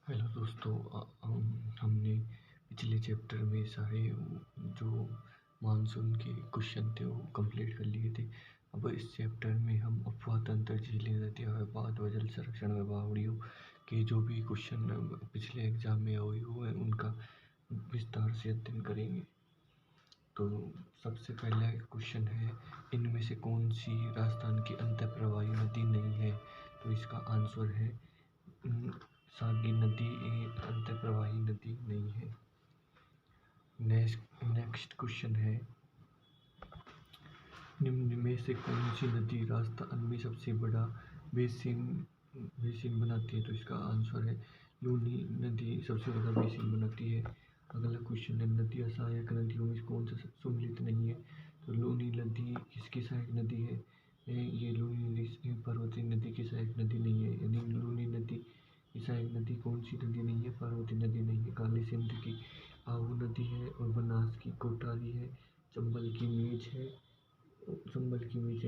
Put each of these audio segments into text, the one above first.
Hello दोस्तों, हमने पिछले चैप्टर में सारे जो मानसून के क्वेश्चन थे वो कंप्लीट कर लिए थे। अब इस चैप्टर में हम अपवाह तंत्र, झीलें, नदियाँ, व्यवहार व जल संरक्षण व बावड़ियों के जो भी क्वेश्चन पिछले एग्जाम में हुए हुए हैं उनका विस्तार से अध्ययन करेंगे। तो सबसे पहला क्वेश्चन है, इनमें से कौन सी राजस्थान की अंतःप्रवाही नदी नहीं है? तो इसका आंसर है सागी नदी अंतःप्रवाही नदी नहीं है। नेक्स्ट क्वेश्चन है, निम्न में से कौन सी नदी राजस्थान में सबसे बड़ा बेसिन बनाती है? तो इसका आंसर है लूनी नदी सबसे बड़ा बेसिन बनाती है। अगला क्वेश्चन है, नदियाँ सहायक नदियों में कौन सा सम्मिलित नहीं है? तो लूनी नदी किसकी सहायक नदी है? ये लूनी नदी पार्वती नदी की सहायक नदी नहीं है। यानी लूनी नदी की सहायक नदी कौन सी नदी नहीं है? पार्वती नदी नहीं है। काली सिंध की आहू नदी है, और बनास की कोटारी है, चंबल की मीच है।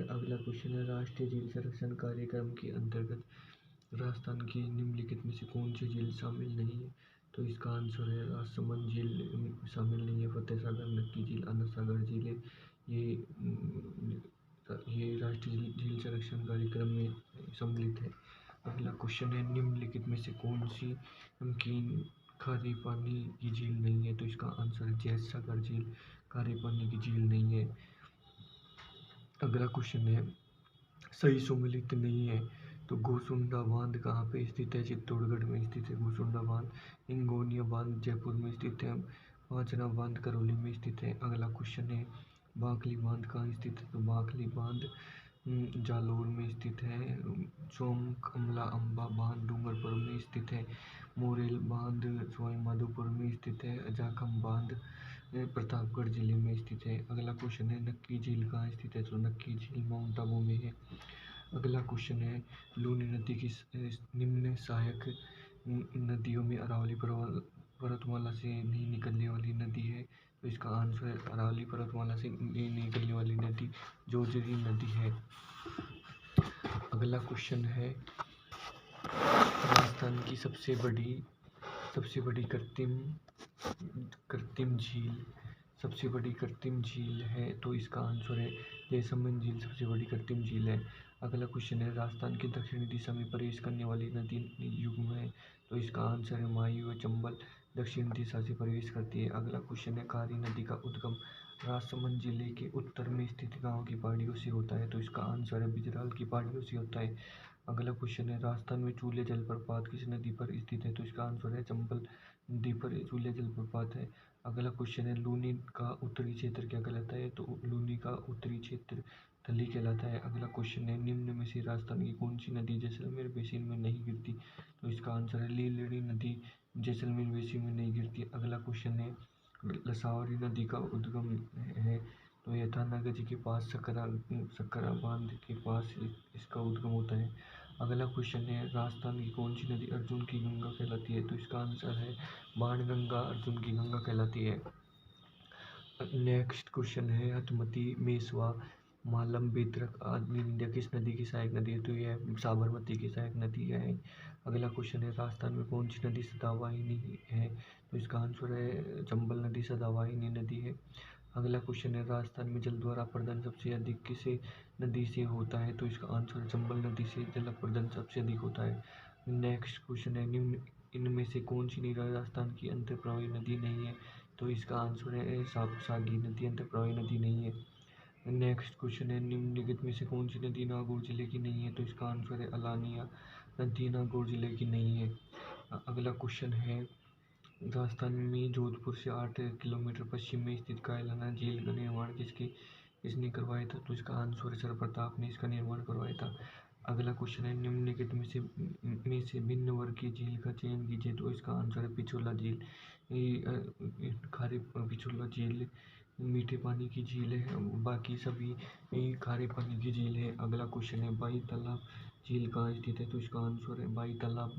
अगला क्वेश्चन है, राष्ट्रीय झील संरक्षण कार्यक्रम के अंतर्गत राजस्थान की निम्नलिखित में से कौन सी झील शामिल नहीं है? तो इसका आंसर है राजसमंद झील शामिल नहीं है। फतेह सागर, नक्की झील, आनंद सागर झीलें ये राष्ट्रीय झील संरक्षण कार्यक्रम में सम्मिलित है। अगला क्वेश्चन है, निम्नलिखित में से कौन सी नमकीन खारे पानी की झील नहीं है? तो इसका आंसर है जैत सागर झील खारे पानी की झील नहीं है। अगला क्वेश्चन है, सही सम्मिलित नहीं है। तो गोसुंडा बांध कहाँ पे स्थित है? चित्तौड़गढ़ में स्थित है गोसुंडा बांध। हिंगोनिया बांध जयपुर में स्थित है। पांचना बांध करौली में स्थित है। अगला क्वेश्चन है, बांकली बांध कहाँ स्थित है? तो बांकली बांध जालौर में स्थित है। सोम कमला अम्बा बांध डूंगरपुर में स्थित है। मोरेल बांध सवाईमाधोपुर में स्थित है। जाखम बांध प्रतापगढ़ जिले में स्थित है। अगला क्वेश्चन है, नक्की झील कहाँ स्थित है? तो नक्की झील माउंट आबू में है। अगला क्वेश्चन है, लूनी नदी की निम्न सहायक नदियों में अरावली पर्वतमाला से नहीं निकलने वाली नदी है। तो इसका आंसर है अरावली पर्वतमाला से नहीं निकलने वाली नदी जोजरी नदी है। अगला क्वेश्चन है, राजस्थान की सबसे बड़ी कृत्रिम झील है। तो इसका आंसर है जयसमंद झील सबसे बड़ी कृत्रिम झील है। अगला क्वेश्चन है, राजस्थान की दक्षिणी दिशा में प्रवेश करने वाली नदी युग्म है। तो इसका आंसर है माही व चंबल दक्षिण दिशा से प्रवेश करती है। अगला क्वेश्चन है, खारी नदी का उद्गम राजसमंद जिले के उत्तर में स्थित गांव की पहाड़ियों से होता है। तो इसका आंसर है बिजराल की पहाड़ियों से होता है। अगला क्वेश्चन है, राजस्थान में चूले जलप्रपात किस नदी पर स्थित है? तो इसका आंसर है चंबल नदी पर चूले जलप्रपात है। अगला क्वेश्चन है, लूनी का उत्तरी क्षेत्र क्या कहलाता है? तो लूनी का उत्तरी क्षेत्र थली कहलाता है। अगला क्वेश्चन है, निम्न में से राजस्थान की कौन सी नदी जैसलमेर बेसिन में नहीं गिरती? तो इसका आंसर है लीलड़ी नदी जैसलमेर बेसिन में नहीं गिरती। अगला क्वेश्चन है, लसावरी नदी का उद्गम है। तो यह थानागढ़ के पास सकरा बांध के पास इसका उद्गम होता है। अगला क्वेश्चन है, राजस्थान की कौन सी नदी अर्जुन की गंगा कहलाती है? तो इसका आंसर है बाणगंगा अर्जुन की गंगा कहलाती है। नेक्स्ट क्वेश्चन है, हथमती, मेसवा, मालम, बेतरक आदि नदियाँ किस नदी की सहायक नदी है? तो यह साबरमती की सहायक नदी है। अगला क्वेश्चन है, राजस्थान में कौन सी नदी सदावाहिनी है? तो इसका आंसर है चंबल नदी सदावाहिनी नदी है। अगला क्वेश्चन है, राजस्थान में जल द्वारा प्रदान सबसे अधिक किस नदी से होता है? तो इसका आंसर चंबल नदी से जल प्रदान सबसे अधिक होता है। नेक्स्ट क्वेश्चन है, निम्न इनमें से कौन सी राजस्थान की अंतःप्रवाही नदी नहीं है? तो इसका आंसर है सागी नदी अंतःप्रवाही नदी नहीं है। नेक्स्ट क्वेश्चन है, निम्नलिखित में से कौन सी नदी नागौर जिले की नहीं है? तो इसका आंसर है अलानिया नदी नागौर जिले की नहीं है। अगला क्वेश्चन है, राजस्थान में जोधपुर से 8 किलोमीटर पश्चिम में स्थित कायलाना झील का निर्माण किसने करवाया था? तो इसका आंसर सर प्रताप ने इसका निर्माण करवाया था। अगला क्वेश्चन है, निम्नलिखित में से भिन्न वर्गीय झील का चयन कीजिए। तो इसका आंसर है पिछोला झील। खारे पिछोला झील मीठे पानी की झील है, बाकी सभी खारे पानी की झील है। अगला क्वेश्चन है, बाई तालाब झील कहाँ स्थित है? तो इसका आंसर है बाई तालाब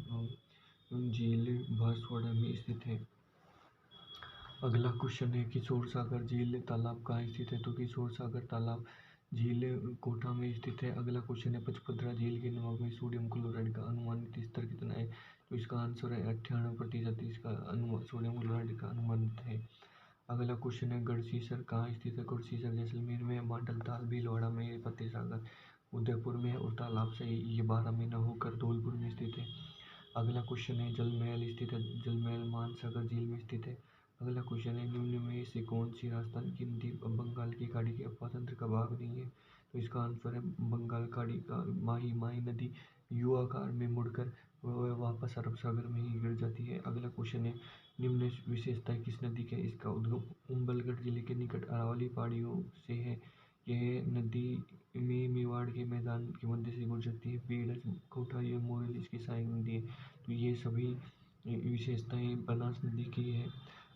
झील बांसवाड़ा में स्थित है। अगला क्वेश्चन है, किशोर सागर झील तालाब कहाँ स्थित है? तो किशोर सागर तालाब झील कोटा में स्थित है। अगला क्वेश्चन है, पचपदरा झील के नमक में सोडियम क्लोराइड का अनुमानित स्तर कितना है? तो इसका आंसर है 98% इसका सोडियम क्लोराइड का अनुमानित है। अगला क्वेश्चन है गढ़सीसर कहाँ स्थित है? गढ़सीसर जैसलमेर में, मांडलताल भीलवाड़ा में, फतेहसागर उदयपुर में और तालाब से ये 12 महीना होकर धौलपुर में स्थित है। अगला क्वेश्चन है जल महल स्थित है? जल महल मानसागर झील में स्थित है। अगला क्वेश्चन है निम्न में से कौन सी राजस्थान की नदी बंगाल की खाड़ी के अपवाह तंत्र का भाग नहीं है? तो इसका आंसर है बंगाल खाड़ी का माही नदी यू आकार में मुड़कर वह वापस अरब सागर में ही गिर जाती है। अगला क्वेश्चन है निम्न विशेषता किस नदी के? इसका उद्गम उम्बलगढ़ जिले के निकट अरावली पहाड़ियों से है। यह नदी में मेवाड़ के मैदान के मध्य से गुजरती है। बेड़ज कोठारी और मोरेल इसकी सहायक नदी है। तो ये सभी विशेषताएं बनास नदी की है।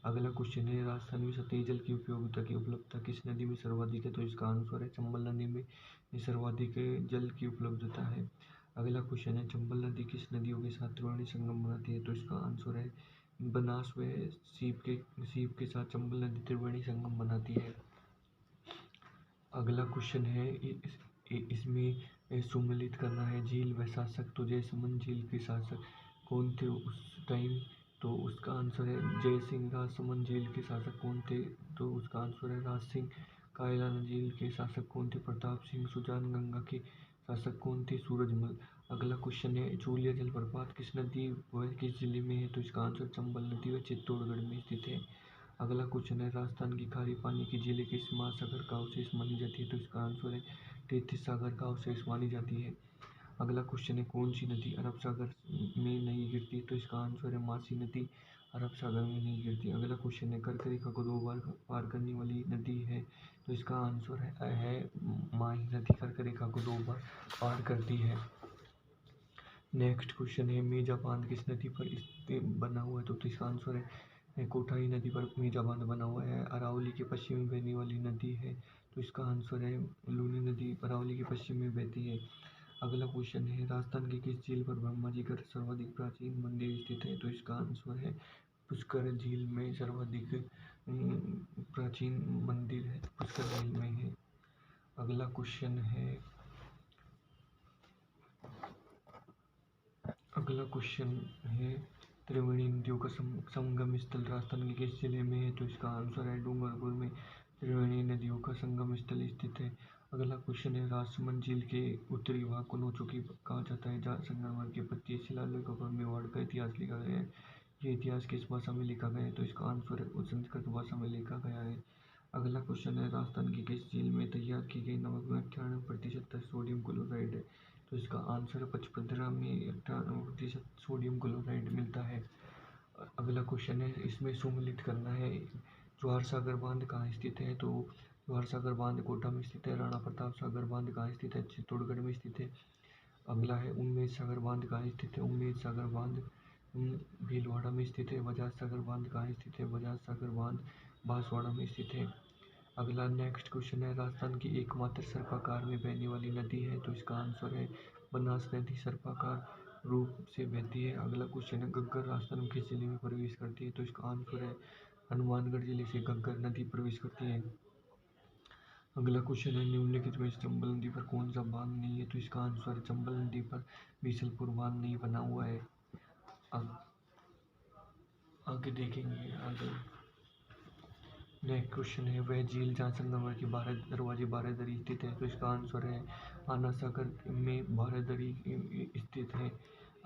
अगला क्वेश्चन है राजस्थान में सतही जल की उपयोगिता की उपलब्धता किस नदी में सर्वाधिक है? तो इसका आंसर है चंबल नदी में सर्वाधिक जल की उपलब्धता है। अगला क्वेश्चन है चंबल नदी किस नदियों के साथ त्रिवेणी संगम बनाती है? तो इसका आंसर है बनास व सीप के साथ चंबल नदी त्रिवेणी संगम बनाती है। अगला क्वेश्चन है इसमें सुमेलित करना है झील व शासक। तो जयसमंद झील के शासक कौन थे उस टाइम? तो उसका आंसर है जय सिंह। राजसमंद झील के शासक कौन थे? तो उसका आंसर है राज सिंह। कायलाना झील के शासक कौन थे? प्रताप सिंह। सुजान गंगा के शासक कौन थे? सूरजमल। अगला क्वेश्चन है चूलिया जलप्रपात किस नदी व किस जिले में है? तो इसका आंसर चंबल नदी व चित्तौड़गढ़ में स्थित है। अगला क्वेश्चन है राजस्थान की खारी पानी की झीलें किस महासागर का अवशेष मानी जाती है? तो इसका आंसर है तेथिस सागर का अवशेष मानी जाती है। अगला क्वेश्चन है कौन सी नदी अरब सागर में नहीं गिरती? तो इसका आंसर है मासी नदी अरब सागर में नहीं गिरती। अगला क्वेश्चन है कर्क रेखा को 2 बार पार करने वाली नदी है? तो इसका आंसर है माही नदी कर्क रेखा को 2 बार पार करती है। नेक्स्ट क्वेश्चन है मेजा बांध किस नदी पर बना हुआ है? तो इसका आंसर है कोठाई नदी पर मेजा बांध बना हुआ है। अरावली के पश्चिम में बहने वाली नदी है। तो इसका आंसर है लूनी नदी अरावली के पश्चिम में बहती है। अगला क्वेश्चन है राजस्थान की किस झील पर ब्रह्मा जी का सर्वाधिक प्राचीन मंदिर स्थित है? तो इसका आंसर है पुष्कर झील में सर्वाधिक प्राचीन मंदिर है पुष्कर झील में है। अगला क्वेश्चन है त्रिवेणी नदियों का संगम स्थल राजस्थान के किस जिले में है? तो इसका आंसर है डूंगरपुर में त्रिवेणी नदियों का संगम स्थल स्थित है। अगला क्वेश्चन है राजसमंद झील के उत्तरी भाग को नौचुकी कहा जाता है जहाँ संगमरमर के 25 शिलालेखों पर मेवाड़ का इतिहास लिखा गया है। ये इतिहास किस भाषा में लिखा गया है? तो इसका आंसर है संस्कृत भाषा में लिखा गया है। अगला क्वेश्चन है राजस्थान की किस झील में तैयार की गई नमक में 98% सोडियम क्लोराइड है? तो इसका आंसर है पचपदरा में 98% सोडियम क्लोराइड मिलता है। अगला क्वेश्चन है इसमें सुमेलित करना है जवाहर सागर बांध कहाँ स्थित है? तो जवाहर सागर बांध कोटा में स्थित है। राणा प्रताप सागर बांध कहाँ स्थित है? चित्तौड़गढ़ में स्थित है। अगला है उम्मेद सागर बांध कहाँ स्थित है? उम्मेद सागर बांध भीलवाड़ा में स्थित है। बजाज सागर बांध कहाँ स्थित है? बजाज सागर बांध बांसवाड़ा में स्थित है। अगला नेक्स्ट क्वेश्चन है राजस्थान की एकमात्र सर्पाकार में बहने वाली नदी है? तो इसका आंसर है बनास नदी सर्पाकार रूप से बहती है। अगला क्वेश्चन है घग्गर राजस्थान में किस जिले में प्रवेश करती है? तो इसका आंसर है हनुमानगढ़ जिले से घग्गर नदी प्रवेश करती है। अगला क्वेश्चन है निम्नलिखित में चंबल नदी पर कौन सा बांध नहीं है? तो इसका आंसर चंबल नदी पर बीसलपुर बांध नहीं बना हुआ है। आगे देखेंगे आगे नेक्स्ट क्वेश्चन है वह झील जहाँ संगमरमर की 12 दरवाजे बारादरी स्थित है? तो इसका आंसर है आना सागर में बारादरी स्थित है।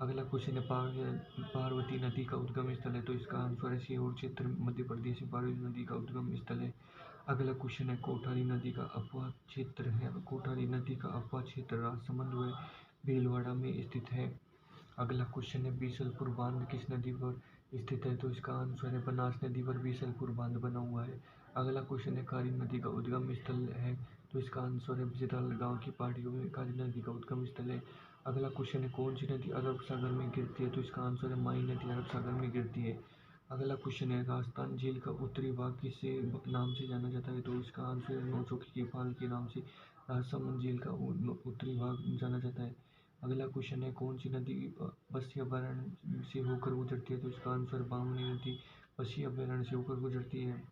अगला क्वेश्चन है पार्वती नदी का उद्गम स्थल है? तो इसका आंसर है सीहोर क्षेत्र मध्य प्रदेश में पार्वती नदी का उद्गम स्थल है। अगला क्वेश्चन है कोठारी नदी का अपवाह क्षेत्र है? कोठारी नदी का अपवाह क्षेत्र राजसमंद व भीलवाड़ा में स्थित है। अगला क्वेश्चन है बीसलपुर बांध किस नदी पर स्थित है? तो इसका आंसर है बनास नदी पर बीसलपुर बांध बना हुआ है। अगला क्वेश्चन है काली नदी का उद्गम स्थल है? तो इसका आंसर है बिजराल गांव की पहाड़ियों में काली नदी का उद्गम स्थल है। अगला क्वेश्चन है कौन सी नदी अरब सागर में गिरती है? तो इसका आंसर है माही नदी अरब सागर में गिरती है। अगला क्वेश्चन है राजस्थान झील का उत्तरी भाग किस नाम से जाना जाता है? तो इसका आंसर है नौचोकी की फाल के नाम से राजसमंद झील का उत्तरी भाग जाना जाता है। अगला क्वेश्चन है कौन सी नदी बस्सी अभयारण्य से होकर गुजरती है? तो इसका आंसर बामनी नदी बस्सी अभयारण्य से होकर गुजरती है।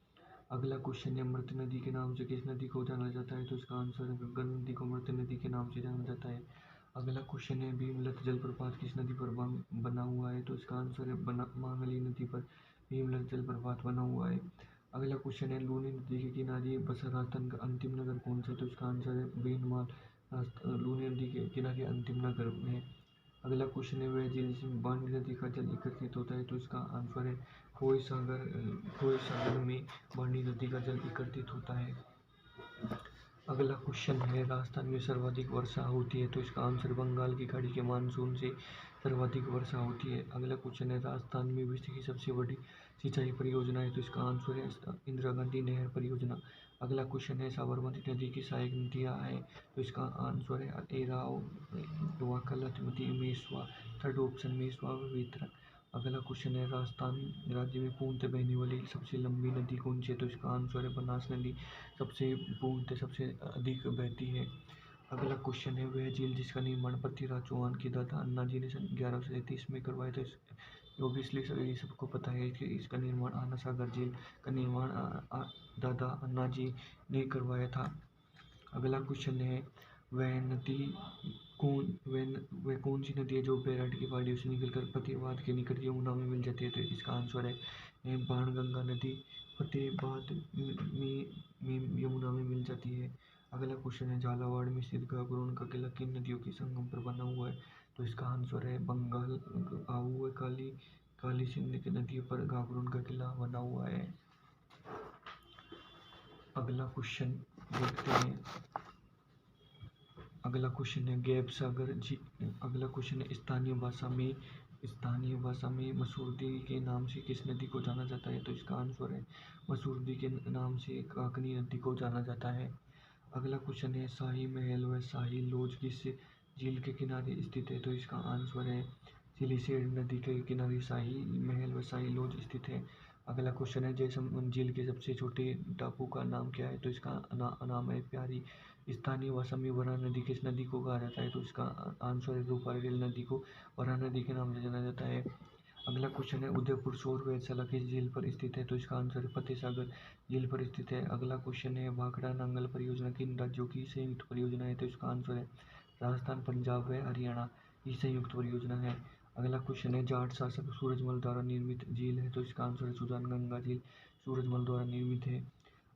अगला क्वेश्चन है मृत नदी के नाम से किस नदी को जाना जाता है? तो इसका आंसर है गंगा नदी को मृत नदी के नाम से जाना जाता है। अगला क्वेश्चन है भीमलत जलप्रपात किस नदी पर बना हुआ है? तो इसका आंसर है महानदी नदी पर भीमलत जलप्रपात बना हुआ है। अगला क्वेश्चन है लूनी नदी के किनारे बसा राजस्थान का अंतिम नगर कौन सा है? तो इसका आंसर है बेनमाल। लूनी नदी के किनारे अंतिम नगर है। अगला क्वेश्चन है वह झील जिसमें बांडी नदी का जल एकत्रित होता है? तो इसका आंसर है खोई सागर में बांडी नदी का जल एकत्रित होता है। अगला क्वेश्चन है राजस्थान में सर्वाधिक वर्षा होती है? तो इसका आंसर बंगाल की खाड़ी के मानसून से सर्वाधिक वर्षा होती है। अगला क्वेश्चन है राजस्थान में विश्व की सबसे बड़ी सिंचाई परियोजना है? तो इसका आंसर है इंदिरा गांधी नहर परियोजना। अगला क्वेश्चन है साबरमती नदी की सहायक नदियाँ हैं? तो इसका आंसर है एराव, वाकलतमती, मेस्वा। थर्ड ऑप्शन मेस्वा व वितरक। अगला क्वेश्चन है राजस्थान राज्य में पूर्णतः बहने वाली सबसे लंबी नदी कौन सी है? तो इसका आंसर है बनास नदी सबसे पूर्णतः सबसे अधिक बहती है। अगला क्वेश्चन है वह झील जिसका निर्माण पृथ्वीराज चौहान के दादा अन्नाजी ने सन 1133 में करवाया था? ऑब्वियसली ये सबको पता है कि इसका निर्माण आना सागर झील का निर्माण दादा अन्नाजी ने करवाया था। अगला क्वेश्चन है वह नदी वह कौन सी नदी है जो बैराट की पहाड़ियों से निकलकर फतेहाबाद के निकट यमुना में मिल जाती है? तो इसका आंसर है बाणगंगा नदी फतेहाबाद में यमुना में मिल जाती है। अगला क्वेश्चन है झालावाड़ में स्थित गागरोन का किला किन नदियों के संगम पर बना हुआ है? तो इसका आंसर है बंगाल आऊ काली सिंध की नदी पर गागरोन का किला बना हुआ है। अगला क्वेश्चन देखते हैं। अगला क्वेश्चन है गैब सागर जी। अगला क्वेश्चन है स्थानीय भाषा में मसूरदी के नाम से किस नदी को जाना जाता है? तो इसका आंसर है मसूरदी के नाम से काकनी नदी को जाना जाता है। अगला क्वेश्चन है शाही महल व शाही लॉज किस झील के किनारे स्थित है? तो इसका आंसर है सिलिसेट नदी के किनारे शाही महल व शाही लॉज स्थित है। अगला क्वेश्चन है जयसमंद झील के सबसे छोटे टापू का नाम क्या है? तो इसका नाम है प्यारी। स्थानीय भाषा में वराह नदी किस नदी को कहा जाता है? तो इसका आंसर है रूपारेल नदी को वराह नदी के नाम से जाना जाता है। अगला क्वेश्चन है उदयपुर सौर वेधशाला किस झील पर स्थित है? तो इसका आंसर है फतेह सागर झील पर स्थित है। अगला क्वेश्चन है भाखड़ा नांगल परियोजना किन राज्यों की संयुक्त परियोजना है? तो इसका आंसर है राजस्थान, पंजाब व हरियाणा की संयुक्त परियोजना है। अगला क्वेश्चन है जाट शासक सूरजमल द्वारा निर्मित झील है? तो इसका आंसर है सुजानगंगा झील सूरजमल द्वारा निर्मित है।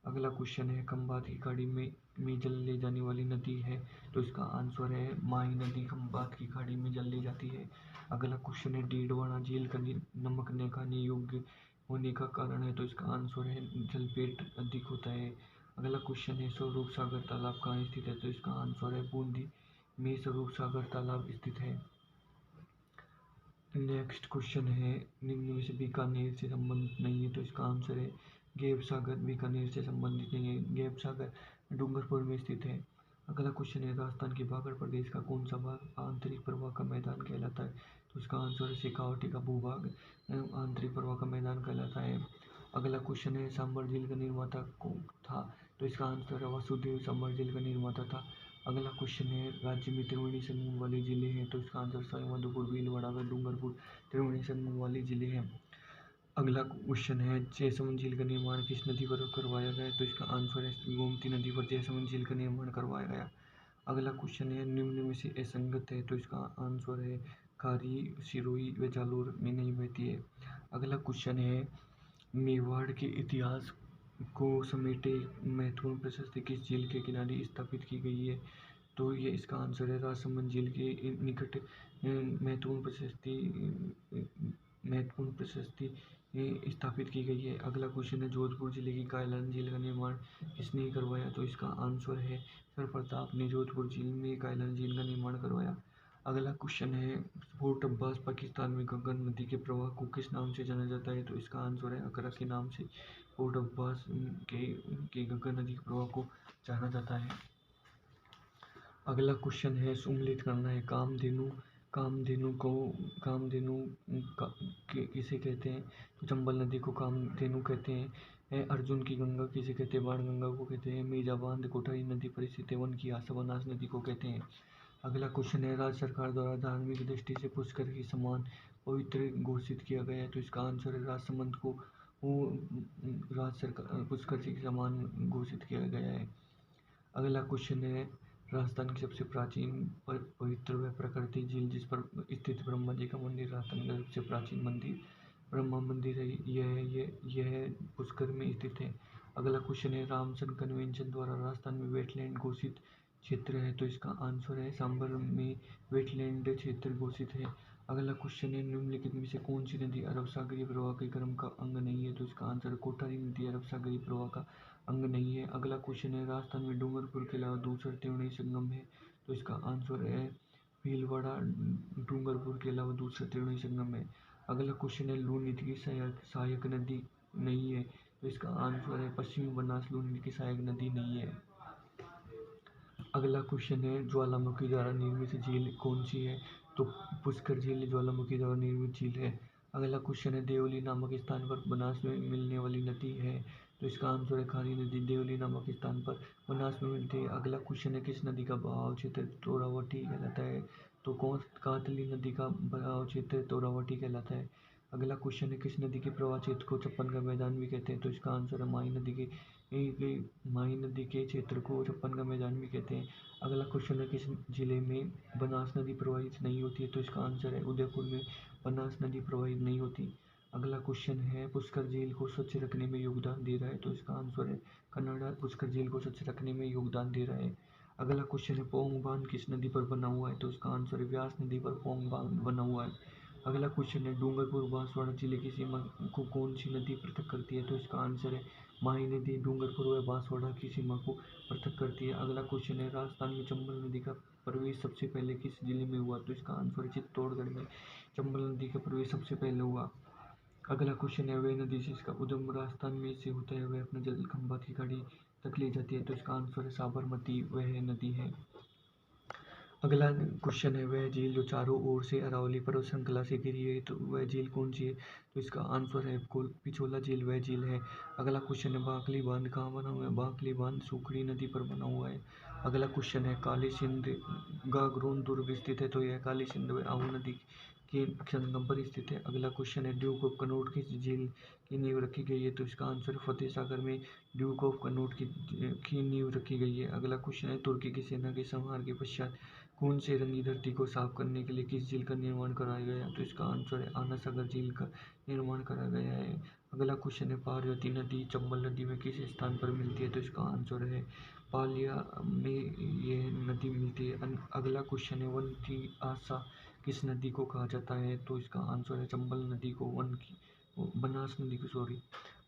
अगला क्वेश्चन है खंबात की खाड़ी में जल ले जाने वाली नदी है? तो इसका आंसर है माही नदी खंबात की खाड़ी में जल ले जाती है। अगला क्वेश्चन है डीडवाना झील का नमक खाने योग्य होने का कारण है? तो इसका आंसर है जलपेट अधिक होता है। अगला क्वेश्चन है स्वरूप सागर तालाब कहाँ स्थित है? तो इसका आंसर है बूंदी में स्वरूप सागर तालाब स्थित है। नेक्स्ट क्वेश्चन है निम्न में से बीकानेर से संबंधित नहीं है? तो इसका आंसर है गैब सागर बीकानेर से संबंधित नहीं है। गैब सागर डूंगरपुर में स्थित है। अगला क्वेश्चन है राजस्थान के बागड़ प्रदेश का कौन सा भाग आंतरिक प्रवाह का मैदान कहलाता है? तो इसका आंसर है शेखावाटी का भूभाग आंतरिक प्रवाह का मैदान कहलाता है। अगला क्वेश्चन है सांबर झील का निर्माता कौन था? तो इसका आंसर है वासुदेव सांबर झील का निर्माता था। अगला क्वेश्चन है राज्य में त्रिवेणी संगम वाले जिले हैं? तो इसका आंसर सवाईमाधोपुर, भीलवाड़ा व डूंगरपुर त्रिवेणी संगम वाले जिले हैं। अगला क्वेश्चन है जयसमंद झील का निर्माण किस नदी पर करवाया गया? तो इसका आंसर है गोमती नदी पर जयसमंद झील का निर्माण करवाया गया। अगला क्वेश्चन है निम्न में से असंगत है? तो इसका आंसर है खारी सिरोही व जालोर में नहीं बहती है। अगला क्वेश्चन है मेवाड़ के इतिहास को समेटे महत्वपूर्ण प्रशस्ति किस झील के किनारे स्थापित की गई है? तो ये इसका आंसर है राजसमंद झील के निकट महत्वपूर्ण प्रशस्ति स्थापित की गई है। अगला क्वेश्चन है जोधपुर जिले की कायलान झील का निर्माण किसने करवाया? तो इसका आंसर है सर प्रताप ने जोधपुर झील में कायलान झील का निर्माण करवाया। अगला क्वेश्चन है फोर्ट अब्बास पाकिस्तान में गंगा नदी के प्रवाह को किस नाम से जाना जाता है? तो इसका आंसर है अकरा के नाम से फोर्ट अब्बास के गंगा नदी के प्रवाह को जाना जाता है। अगला क्वेश्चन है सुमेलित करना है कामधेनु किसे कहते हैं? तो चंबल नदी को कामधेनु कहते हैं। अर्जुन की गंगा किसे कहते हैं? बाणगंगा को कहते हैं। मेजा बांध कोठारी नदी पर स्थित वन की आशा बनास नदी को कहते हैं। अगला क्वेश्चन है राज्य सरकार द्वारा धार्मिक दृष्टि से पुष्कर के समान पवित्र घोषित किया गया है? तो इसका आंसर है राजसमंद को राज्य सरकार पुष्कर के समान घोषित किया गया है। अगला क्वेश्चन है राजस्थान की सबसे प्राचीन पवित्र व प्राकृतिक झील जिस पर स्थित ब्रह्मा जी का मंदिर राजस्थान का सबसे प्राचीन मंदिर ब्रह्मा मंदिर है। यह पुष्कर में स्थित है। अगला क्वेश्चन है, रामसन कन्वेंशन द्वारा राजस्थान में वेटलैंड घोषित क्षेत्र है, तो इसका आंसर है सांबर में वेटलैंड क्षेत्र घोषित है। अगला क्वेश्चन है, निम्नलिखित में से कौन सी नदी अरब सागरीय प्रवाह के क्रम का अंग नहीं है, तो इसका आंसर है कोठारी नदी अरब सागरीय प्रवाह का अंग नहीं है। अगला क्वेश्चन है, राजस्थान में डूंगरपुर के अलावा दूसरा त्रिवेणी संगम है, तो इसका आंसर है भीलवाड़ा डूंगरपुर के अलावा दूसरा त्रिवेणी संगम है। अगला क्वेश्चन है, लूनी नदी की सहायक नदी नहीं है, तो इसका आंसर है पश्चिमी बनास लूनी नदी की सहायक नदी नहीं है। अगला क्वेश्चन है, ज्वालामुखी द्वारा निर्मित झील कौन सी है, तो पुष्कर झील ज्वालामुखी द्वारा निर्मित झील है। अगला क्वेश्चन है, देवली नामक स्थान पर बनास में मिलने वाली नदी है, तो इसका आंसर है खारी नदी देवली नामक स्थान पर बनास में मिलती है। अगला क्वेश्चन है, किस नदी का बहाव क्षेत्र तोरावटी कहलाता है, तो कौन कातली नदी का बहाव क्षेत्र तोरावटी कहलाता है। अगला क्वेश्चन है, किस नदी के प्रवाह क्षेत्र को छप्पन का मैदान भी कहते हैं, तो इसका आंसर है माही नदी के क्षेत्र को छप्पन का मैदान भी कहते हैं। अगला क्वेश्चन है, किस जिले में बनास नदी प्रवाहित नहीं होती है, तो इसका आंसर है उदयपुर में बनास नदी प्रवाहित नहीं होती। अगला क्वेश्चन है, पुष्कर झील को स्वच्छ रखने में योगदान दे रहा है, तो इसका आंसर है कनाडा पुष्कर झील को स्वच्छ रखने में योगदान दे रहा है। अगला क्वेश्चन है, पोंग बांध किस नदी पर बना हुआ है, तो इसका आंसर है व्यास नदी पर पोंग बांध बना हुआ है। अगला क्वेश्चन है, डूंगरपुर बांसवाड़ा जिले की सीमा को कौन सी नदी पृथक करती है, तो इसका आंसर है माही नदी डूंगरपुर व बांसवाड़ा की सीमा को पृथक करती है। अगला क्वेश्चन है, राजस्थान में चंबल नदी का प्रवेश सबसे पहले किस जिले में हुआ, तो इसका आंसर है चित्तौड़गढ़ में चंबल नदी का प्रवेश सबसे पहले हुआ। अगला क्वेश्चन है, वह नदी जिसका उद्गम राजस्थान में से होता है वह अपना जल खंभात की खाड़ी तक ले जाती है, तो इसका आंसर है साबरमती वह नदी है। अगला क्वेश्चन है, वह झील जो चारों ओर से अरावली पर्वत श्रृंखला से घिरी है, तो वह झील कौन सी है, तो इसका आंसर है पिछोला झील वह झील है। अगला क्वेश्चन है, बाकली बांध कहाँ बना हुआ है, बाकली बांध सुखड़ी नदी पर बना हुआ है। अगला क्वेश्चन है, काली सिंध गागरोन दुर्ग स्थित है, तो यह काली सिंध व आहू नदी के संगम पर स्थित है। अगला क्वेश्चन है, ड्यूक ऑफ कनौज किस झील की नींव रखी गई है, तो इसका आंसर फतेह सागर में ड्यूक ऑफ कनौज की नींव रखी गई है। अगला क्वेश्चन है, तुर्की की सेना के संहार के पश्चात खून से रंगी धरती को साफ करने के लिए किस झील का निर्माण कराया गया, तो इसका आंसर है आना सागर झील का निर्माण कराया गया है। अगला क्वेश्चन है, पार्वती नदी चंबल नदी में किस स्थान पर मिलती है, तो इसका आंसर है पालिया में यह नदी मिलती है। अगला क्वेश्चन है, वन की आशा किस नदी को कहा जाता है, तो इसका आंसर है चंबल नदी को बनास नदी को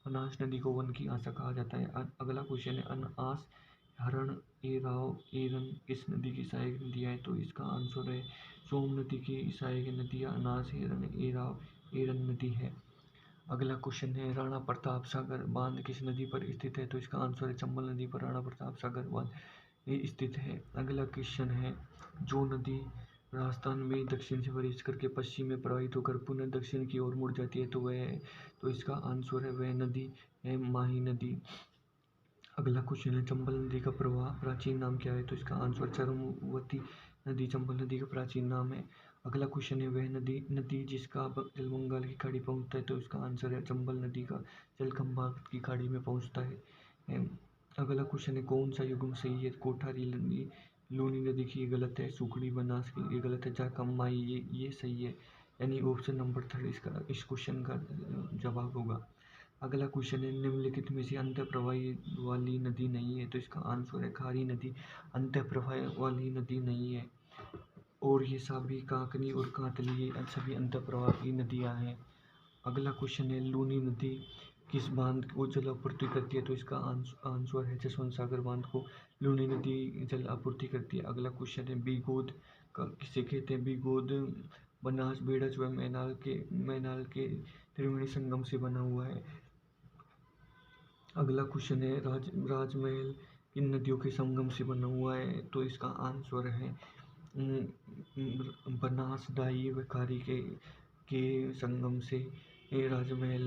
बनास नदी को वन की आशा कहा जाता है। अगला क्वेश्चन है, अनआस हरण एराव एरन किस नदी की सहायक नदी है, तो इसका आंसर है सोम नदी की सहायक नदी अनास हिरण एराव एरन नदी है। अगला क्वेश्चन है, राणा प्रताप सागर बांध किस नदी पर स्थित है, तो इसका आंसर है चंबल नदी पर राणा प्रताप सागर बांध स्थित है। अगला क्वेश्चन है, जो नदी राजस्थान में दक्षिण से प्रवेश करके पश्चिम में प्रवाहित होकर पुनः दक्षिण की ओर मुड़ जाती है, तो वह है, तो इसका आंसर है वह नदी है माही नदी। अगला क्वेश्चन है, चंबल नदी का प्राचीन नाम क्या है, तो इसका आंसर चरमवती नदी चंबल नदी का प्राचीन नाम है। अगला क्वेश्चन है, वह नदी जिसका जल बंगाल की खाड़ी पहुंचता है, तो इसका आंसर है चंबल नदी का जल खंभात की खाड़ी में पहुंचता है। अगला क्वेश्चन है, कौन सा युग्म सही है, कोठारी नदी लूनी नदी की ये गलत है, सुखड़ी बनास की ये गलत है, जाकम माई ये सही है, यानी ऑप्शन नंबर 3 इस क्वेश्चन का जवाब होगा। अगला क्वेश्चन है, निम्नलिखित में से अंतः प्रवाही वाली नदी नहीं है, तो इसका आंसर है खारी नदी अंतः प्रवाह वाली नदी नहीं है, और ये सभी काकनी और कातली ये सभी अंतः प्रवाही नदियां हैं। अगला क्वेश्चन है, लूनी नदी किस बांध को जल आपूर्ति करती है, तो इसका आंसर है जसवंत सागर बांध को लूनी नदी जल आपूर्ति करती है। अगला क्वेश्चन है, बीगोद किसे कहते हैं, बीगोद बनास बेड़ज व मैनाल के त्रिवेणी संगम से बना हुआ है। अगला क्वेश्चन है, राजमहल किन नदियों के संगम से बना हुआ है, तो इसका आंसर है बनास डाई व खारी के संगम से राजमहल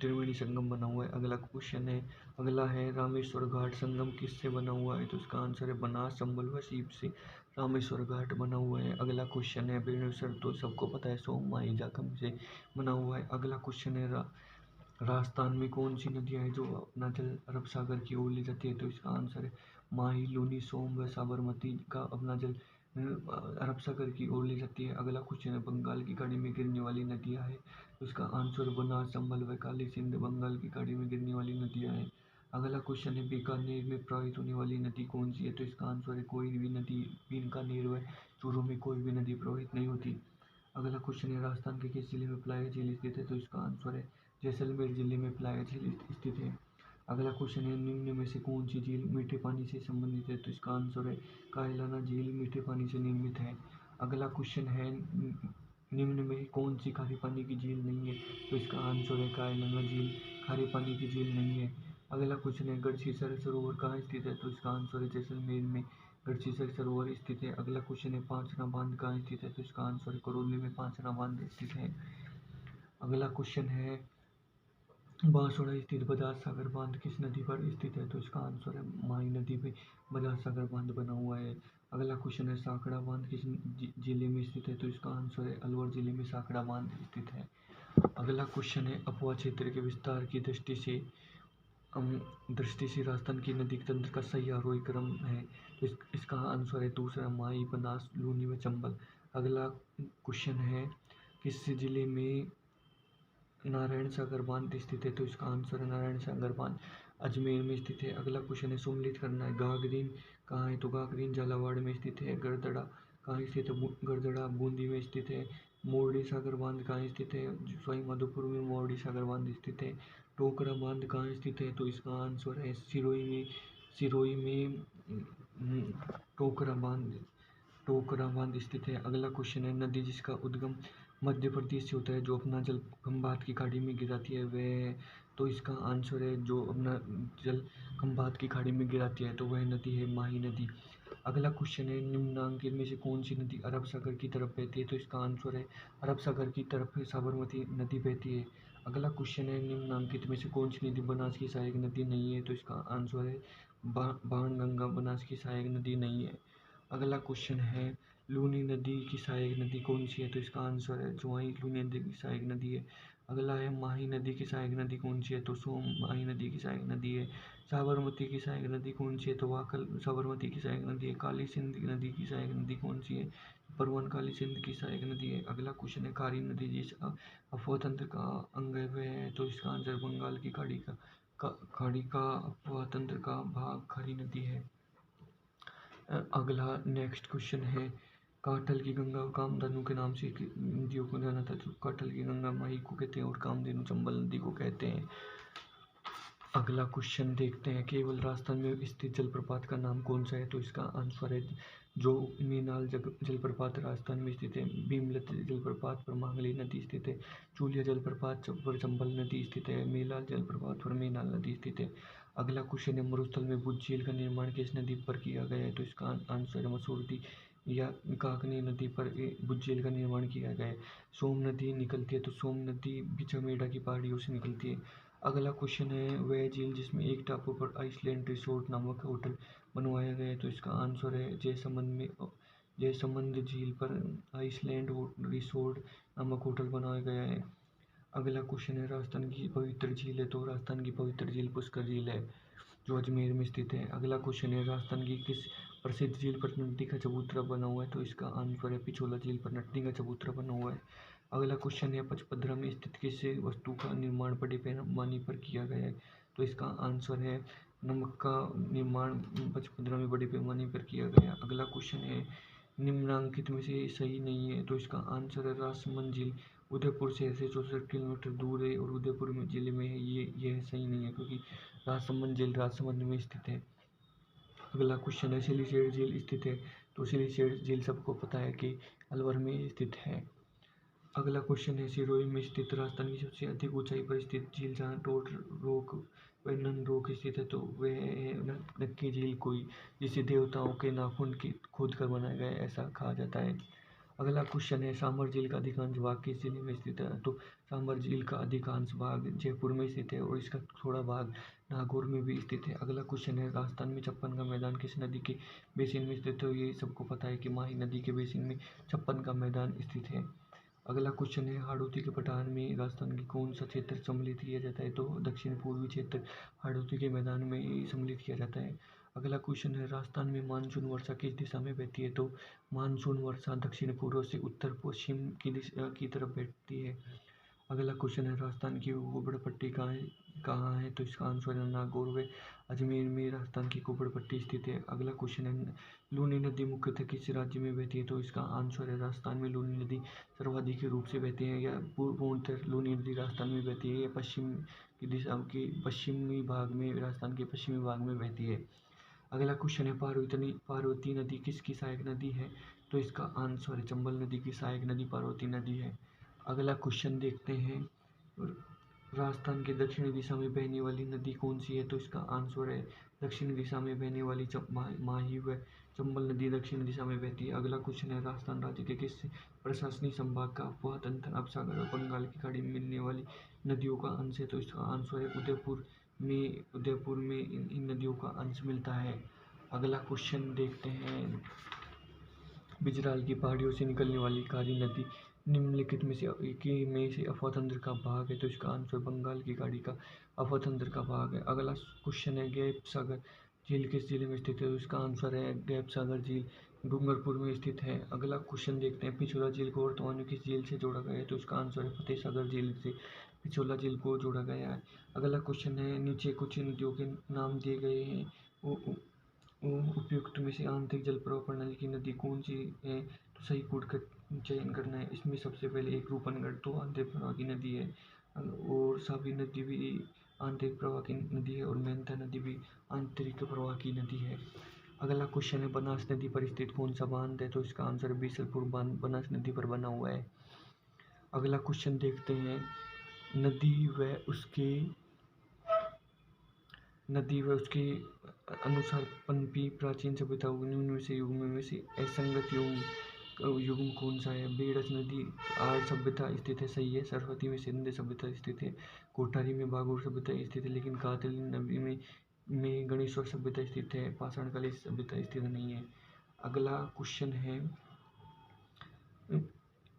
त्रिवेणी संगम बना हुआ है। अगला है, रामेश्वर घाट संगम किससे बना हुआ है, तो इसका आंसर है बनास चंबल व सीप से रामेश्वर घाट बना हुआ है। अगला क्वेश्चन है, बेणुसर तो सबको पता है सोम माई जाखम से बना हुआ है। अगला क्वेश्चन है, राजस्थान में कौन सी नदियाँ हैं जो अपना जल अरब सागर की ओर ले जाती है, तो इसका आंसर है माही, लूनी, सोम व साबरमती का अपना जल अरब सागर की ओर ले जाती है। अगला क्वेश्चन है बंगाल की खाड़ी में गिरने वाली नदियां है, तो इसका आंसर बनास, चंबल व काली सिंध बंगाल की खाड़ी में गिरने वाली नदियां हैं। अगला क्वेश्चन है बीकानेर में प्रवाहित होने वाली नदी कौन सी है, तो इसका आंसर है कोई भी नदी। बीकानेर व चूरू में कोई भी नदी प्रवाहित नहीं होती। अगला क्वेश्चन है राजस्थान के किस जिले में प्लाया झील स्थित है, तो इसका आंसर है जैसलमेर जिले में प्लाया झील स्थित है। अगला क्वेश्चन है निम्न में से कौन सी झील मीठे पानी से संबंधित है, तो इसका आंसर है कायलाना झील मीठे पानी से निर्मित है। अगला क्वेश्चन है निम्न में कौन सी खारे पानी की झील नहीं है, तो इसका आंसर है कायलाना झील खारे पानी की झील नहीं है। अगला क्वेश्चन है गढ़सीसर सरोवर कहाँ स्थित है, तो इसका आंसर है जैसलमेर में गढ़सीसर सरोवर स्थित है। अगला क्वेश्चन है पांचना बांध कहाँ स्थित है, तो इसका आंसर है करौली में पांचना बांध स्थित है। अगला क्वेश्चन है बांसवाड़ा स्थित बजाज सागर बांध किस नदी पर स्थित है, तो इसका आंसर है माही नदी पे बजाज सागर बांध बना हुआ है। अगला क्वेश्चन है साकड़ा बांध किस जिले में स्थित है, तो इसका आंसर है अलवर जिले में साकड़ा बांध स्थित है। अगला क्वेश्चन है अपवा क्षेत्र के विस्तार की दृष्टि से राजस्थान की नदी तंत्र का सही आरोही क्रम है, तो इसका आंसर है दूसरा माही, बनास, लूनी व चंबल। अगला क्वेश्चन है किस जिले में नारायण सागर बांध स्थित है, तो इसका आंसर है नारायण सागर बांध अजमेर में स्थित है। अगला क्वेश्चन है सम्मिलित करना है गागरीन कहाँ है, तो गागरीन झालावाड़ में स्थित है। गड़दड़ा कहाँ स्थित है, गड़दड़ा बूंदी में स्थित है। मोरडी सागर बांध कहाँ स्थित है, सवाई माधोपुर में मोरडी सागर बांध स्थित है। टोकरा बांध कहाँ स्थित है, तो इसका आंसर है सिरोही में टोकरा बांध स्थित है। अगला क्वेश्चन है नदी जिसका उद्गम मध्य प्रदेश से होता है जो अपना जल खंभात की खाड़ी में गिराती है वह, तो इसका आंसर है जो अपना जल खंभात की खाड़ी में गिराती है तो वह नदी है माही नदी। अगला क्वेश्चन है निम्नांकित में से कौन सी नदी अरब सागर की तरफ बहती है, तो इसका आंसर है अरब सागर की तरफ साबरमती नदी बहती है। अगला क्वेश्चन है निम्नांकित में से कौन सी नदी बनास की सहायक नदी नहीं है, तो इसका आंसर है बाणगंगा बनास की सहायक नदी नहीं है। अगला क्वेश्चन है लूनी नदी की सहायक नदी कौन सी है, तो इसका आंसर है जुआई लूनी नदी की सहायक नदी है। अगला है माही नदी की सहायक नदी कौन सी है, तो सोम माही नदी की सहायक नदी है। साबरमती की सहायक नदी कौन सी है, तो वाकल साबरमती की सहायक नदी है। काली सिंध नदी की सहायक नदी कौन सी है, परवन काली सिंध की सहायक नदी है। अगला क्वेश्चन है खारी नदी जिस अफवाह तंत्र का अंग है, तो इसका आंसर बंगाल की खाड़ी का अफवाह तंत्र का भाग खारी नदी है। अगला नेक्स्ट क्वेश्चन है काटल की गंगा और कामधेनु के नाम से नदियों को जाना था, तो काटल की गंगा माही को कहते हैं और कामधेनु चंबल नदी को कहते हैं। अगला क्वेश्चन देखते हैं केवल राजस्थान में स्थित जलप्रपात का नाम कौन सा है, तो इसका आंसर है जो मीनाल जलप्रपात राजस्थान में स्थित है। भीमलत जलप्रपात पर मांगली नदी स्थित है। चूलिया जलप्रपात पर चंबल नदी स्थित है। मेलाल जलप्रपात पर मेनाल नदी स्थित है। अगला क्वेश्चन है मरुस्थल में बुद्ध झील का निर्माण किस नदी पर किया गया है, तो इसका आंसर है मसूरती या काकनी नदी पर बुद्ध झील का निर्माण किया गया है। सोम नदी निकलती है, तो सोम नदी बिछामेड़ा की पहाड़ियों से निकलती है। अगला क्वेश्चन है वह झील जिसमें एक टापू पर आइसलैंड रिसोर्ट नामक होटल बनवाया गया है, तो इसका आंसर है जयसमंद झील पर आइसलैंड रिसोर्ट नामक होटल बनाया गया है। अगला क्वेश्चन है राजस्थान की पवित्र झील है, तो राजस्थान की पवित्र झील पुष्कर झील है जो अजमेर में स्थित है। अगला क्वेश्चन है राजस्थान की किस प्रसिद्ध झील पर नटनी का चबूतरा बना हुआ है, तो इसका आंसर है पिछोला झील पर नटनी का चबूतरा बना हुआ है। अगला क्वेश्चन है पचपदरा में स्थित किस वस्तु का निर्माण बड़े पैमाने पर किया गया है, तो इसका आंसर है नमक का निर्माण पचपदरा में बड़े पैमाने पर किया गया। अगला क्वेश्चन है निम्नांकित में से सही नहीं है, तो इसका आंसर है राजसमंद झील उदयपुर शहर से 64 किलोमीटर दूर है और उदयपुर में जिले में है। यह सही नहीं है क्योंकि राजसमंद झील राजसमंद में स्थित है। अगला क्वेश्चन है सिलीसेट झील स्थित है, तो सिलीसेट झील सबको पता है कि अलवर में स्थित है। अगला क्वेश्चन है सिरोही में स्थित राजस्थान की सबसे अधिक ऊंचाई पर स्थित झील जहाँ टोट रोक व नन रोक स्थित है, तो वह है नक्की झील कोई जिसे देवताओं के नाखून की खोद कर बनाया गया है ऐसा कहा जाता है। अगला क्वेश्चन है सांभर झील का अधिकांश भाग किस जिले में स्थित है, तो सांभर झील का अधिकांश भाग जयपुर में स्थित है और इसका थोड़ा भाग नागौर में भी स्थित है। अगला क्वेश्चन है राजस्थान में छप्पन का मैदान किस नदी के बेसिन में स्थित है, ये सबको पता है कि माही नदी के बेसिन में छप्पन का मैदान स्थित है। अगला क्वेश्चन है हाड़ौती के पठार में राजस्थान की कौन सा क्षेत्र सम्मिलित किया जाता है, तो दक्षिण पूर्वी क्षेत्र हाड़ौती के मैदान में सम्मिलित किया जाता है। अगला क्वेश्चन है राजस्थान में मानसून वर्षा किस दिशा में बहती है? तो मानसून वर्षा दक्षिण पूर्व से उत्तर पश्चिम की तरफ बहती है। अगला क्वेश्चन है राजस्थान की कुबड़ पट्टी कहाँ है? तो इसका आंसर है नागौर व अजमेर में राजस्थान की कुबड़ पट्टी स्थित है। अगला क्वेश्चन है लूनी नदी मुख्यतः किस राज्य में बहती है? तो इसका आंसर है राजस्थान में लूनी नदी सर्वाधिक रूप से बहती है। या पूर्णतः लूनी नदी राजस्थान में बहती है या पश्चिम की दिशा के पश्चिमी भाग में, राजस्थान के पश्चिमी भाग में बहती है। अगला क्वेश्चन है पार्वती नदी किसकी सहायक नदी है? तो इसका आंसर है चंबल नदी की सहायक नदी पार्वती नदी है। अगला क्वेश्चन देखते हैं राजस्थान के दक्षिणी दिशा में बहने वाली नदी कौन सी है? तो इसका आंसर है दक्षिणी दिशा में बहने वाली माही व चंबल नदी दक्षिण दिशा में बहती है। अगला क्वेश्चन है राजस्थान राज्य के किस प्रशासनिक संभाग का अफवाह तंत्र अरब सागर और बंगाल की खाड़ी में मिलने वाली नदियों का अंश है? तो इसका आंसर है उदयपुर में इन नदियों का अंश मिलता है। अगला क्वेश्चन देखते हैं बिजराल की पहाड़ियों से निकलने वाली काली नदी निम्नलिखित में से अफवाह तंत्र का भाग है? तो इसका आंसर बंगाल की खाड़ी का अफवाह तंत्र का भाग है। अगला क्वेश्चन है गैप सागर झील किस जिले में स्थित है? तो इसका आंसर है गैप सागर झील डूंगरपुर में स्थित है। अगला क्वेश्चन देखते हैं पिछोला झील को वर्तमान में किस झील से जोड़ा गया है? तो इसका आंसर है फतेह सागर झील से पिछोला झील को जोड़ा गया है। अगला क्वेश्चन है नीचे कुछ नदियों के नाम दिए गए हैं, उपयुक्त में से आंतरिक जल प्रवाह प्रणाली की नदी कौन सी है? तो सही कोड का चयन करना है। इसमें सबसे पहले एक रूपनगढ़ तो आंतरिक प्रवाह की नदी है, और साबी नदी भी आंतरिक प्रवाह की नदी है, और मेहता नदी भी आंतरिक प्रवाह की नदी है। अगला क्वेश्चन है बनास नदी पर स्थित कौन सा बांध है? तो इसका आंसर बीसलपुर बांध बनास नदी पर बना हुआ है। अगला क्वेश्चन देखते हैं नदी व उसके अनुसार पनपी प्राचीन सभ्यता निम्न से युग्म में से असंगत युग्म कौन सा है? बेड़स नदी आर्य सभ्यता स्थित है, सही है। सरस्वती में सिंधु सभ्यता स्थित है, कोठारी में बागुर सभ्यता स्थित है, लेकिन कातली नदी में गणेश्वर सभ्यता स्थित है, पाषाणकालीन सभ्यता स्थित नहीं है। अगला क्वेश्चन है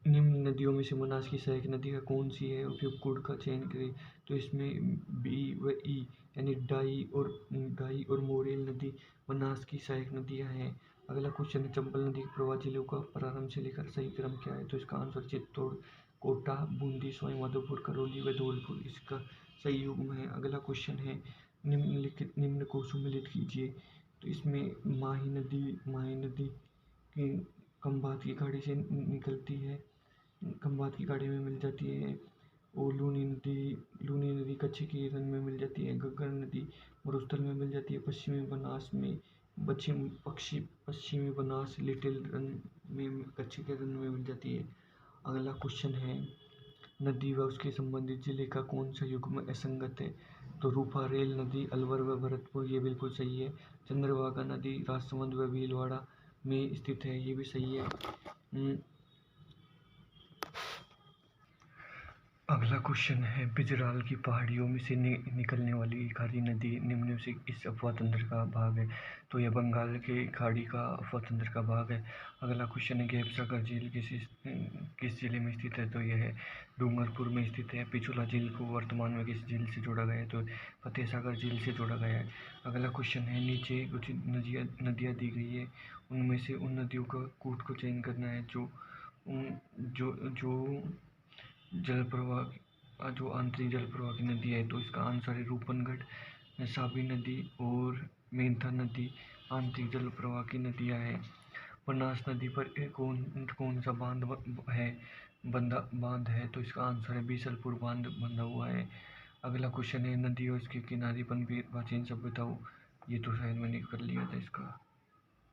निम्न नदियों में से बनास की सहायक नदी का कौन सी है? उपयुक्त कोड का चयन करें। तो इसमें बी व ई यानी डाई और मोरेल नदी बनास की सहायक नदियां हैं। अगला क्वेश्चन है चंबल नदी के प्रवाह जिलों का प्रारंभ से लेकर सही क्रम क्या है? तो इसका आंसर चित्तौड़, कोटा, बूंदी, सवाई माधोपुर, करौली व धौलपुर इसका सही युग्म है। अगला क्वेश्चन है निम्न को सम्मिलित कीजिए। तो इसमें माही नदी की खंभात की खाड़ी से निकलती है, खंभात की खाड़ी में मिल जाती है, और लूनी नदी कच्छ के रन में मिल जाती है, घग्गर नदी मरुस्थल में मिल जाती है, पश्चिमी बनास लिटिल रन में कच्छ के रन में मिल जाती है। अगला क्वेश्चन है नदी व उसके संबंधित जिले का कौन सा युग्म असंगत है? तो रूपा रेल नदी अलवर व भरतपुर ये बिल्कुल सही है। चंद्रभागा नदी राजसमंद व भीलवाड़ा में स्थित है, ये भी सही है। अगला क्वेश्चन है बिजराल की पहाड़ियों में से निकलने वाली खारी नदी निम्न से इस अफवाह तंत्र का भाग है? तो यह बंगाल के खाड़ी का अफवाह तंत्र का भाग है। अगला क्वेश्चन है गैप सागर झील किस जिले में स्थित है? तो यह डूंगरपुर में स्थित है। पिछोला झील को वर्तमान में किस झील से जोड़ा गया है? तो फतेह सागर झील से जोड़ा गया है। अगला क्वेश्चन है नीचे कुछ नदियाँ दी गई है, उनमें से उन नदियों का कोड को चयन करना है जो आंतरिक जल प्रवाह की नदी है। तो इसका आंसर है रूपनगढ़, साबी नदी और मेंथा नदी आंतरिक जल प्रवाह की नदियां हैं। बनास नदी पर कौन सा बांध है? तो इसका आंसर है बीसलपुर बांध बंधा हुआ है। अगला क्वेश्चन है नदी और इसके किनारे पर प्राचीन सभ्यता हो, ये तो शायद मैंने कर लिया था इसका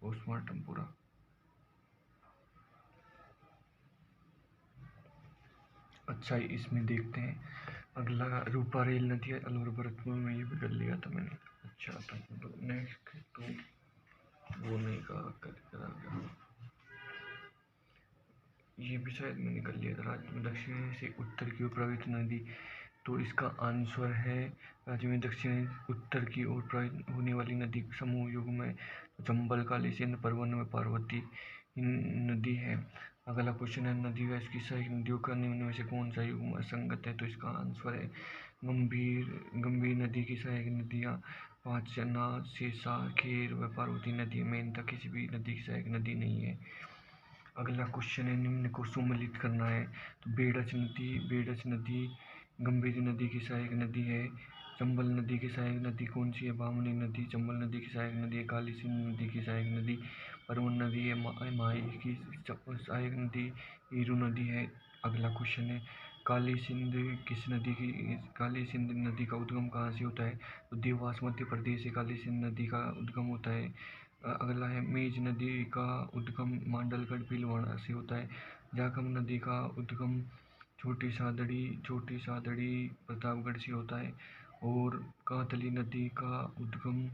पोस्टमार्टम पूरा। अच्छा इसमें देखते हैं अगला रूपा रेल नदी अलवर भरतपुर में, ये भी कर लिया था मैंने। अच्छा तो नेक्स्ट तो वो नहीं करा गया, ये भी शायद मैंने कर लिया था। राज्य में दक्षिण से उत्तर की ओर प्रवाहित नदी, तो इसका आंसर है राज्य में दक्षिण उत्तर की ओर प्रवाहित होने वाली नदी समूह युग में चंबल, काली सिंध, परवन में पार्वती नदी है। अगला क्वेश्चन है नदी व इसकी सहायक नदियों का निम्न में से कौन सा युग्म असंगत है? तो इसका आंसर है गंभीर नदी की सहायक नदियाँ पांचना, सेसा, खेर व पार्वती नदी। मेनता किसी भी नदी की सहायक नदी नहीं है। अगला क्वेश्चन है निम्न को सुमेलित करना है। तो बेडच नदी गंभीर नदी की सहायक नदी है। चंबल नदी की सहायक नदी कौन सी है? बामनी नदी चंबल नदी की सहायक नदी है। काली सिंध नदी की सहायक नदी परवन नदी है। माही की सहायक नदी ईरू नदी है। अगला क्वेश्चन है काली सिंध नदी का उद्गम कहाँ से होता है? तो देवास मध्य प्रदेश से काली सिंध नदी का उद्गम होता है। अगला है मेज नदी का उद्गम मांडलगढ़ भीलवाड़ा से होता है। जाखम नदी का उद्गम छोटी सादड़ी प्रतापगढ़ से होता है। और कातली नदी का उद्गम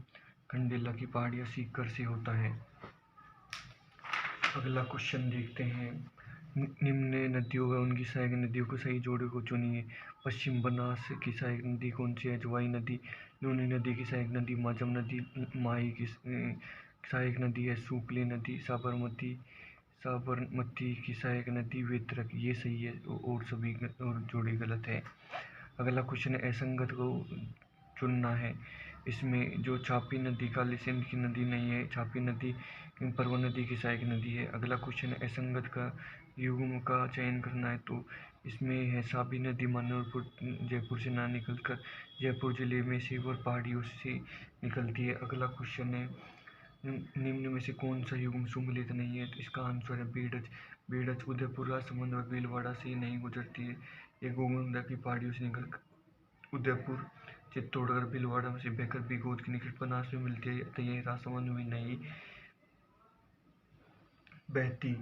खंडेला की पहाड़ियाँ सीकर से होता है। अगला क्वेश्चन देखते हैं निम्न नदियों व उनकी सहायक नदियों को सही जोड़े को चुनिए। पश्चिम बनास की सहायक नदी कौन सी है? जवाई नदी। लूनी नदी की सहायक नदी माजम नदी। माही की सहायक नदी है सूकली नदी। साबरमती की सहायक नदी वेतरक। ये सही है और सभी और जोड़े गलत है। अगला क्वेश्चन है असंगत को चुनना है। इसमें जो छापी नदी काली सिंध की नदी नहीं है। छापी नदी परवन नदी की सहायक नदी है। अगला क्वेश्चन है असंगत का युग्म का चयन करना है। तो इसमें है साबी नदी मनोहरपुर जयपुर से ना निकलकर जयपुर जिले में सीवर पहाड़ियों से निकलती है। अगला क्वेश्चन है निम्न में से कौन सा युग्म सुमेलित नहीं है? तो इसका आंसर है बेडच उदयपुर राजसमंद और भीलवाड़ा से नहीं गुजरती है। ये गोविंदा की पहाड़ियों से निकलकर उदयपुर चित्तौड़गढ़ भीलवाड़ा में से बहकर भी गोद के निकट बनास में मिलती है। तो ये राजसमंद में नहीं बहती।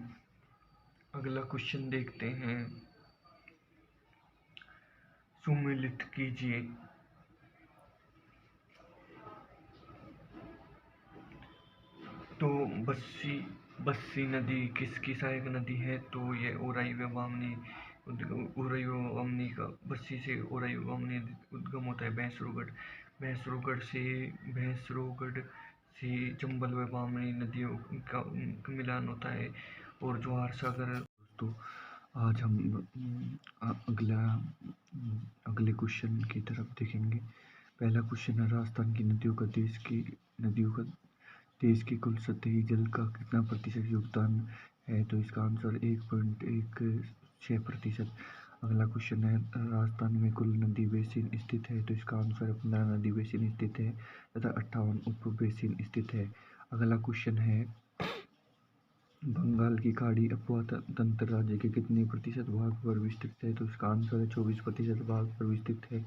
अगला क्वेश्चन देखते हैं सुमेलित कीजिए। तो बस्सी नदी किसकी सहायक नदी है? तो ये ओराई व बामनी का बस्सी से ओराई व बामनी उद्गम होता है। भैंसरोगढ़ से चंबल व बामनी नदियों का मिलान होता है और ज्वार सागर। दोस्तों आज हम अगले क्वेश्चन की तरफ देखेंगे। पहला क्वेश्चन है राजस्थान की नदियों का देश की कुल सतही जल का कितना प्रतिशत योगदान है? तो इसका आंसर 1.16%। अगला क्वेश्चन है राजस्थान में कुल नदी बेसिन स्थित है? तो इसका आंसर 15 नदी बेसिन स्थित है तथा 58 उप बेसिन स्थित है। अगला क्वेश्चन है बंगाल की खाड़ी अपतंत्र राज्य के कितने प्रतिशत भाग पर विस्तृत है? तो इसका आंसर है 24% भाग पर विस्तृत है।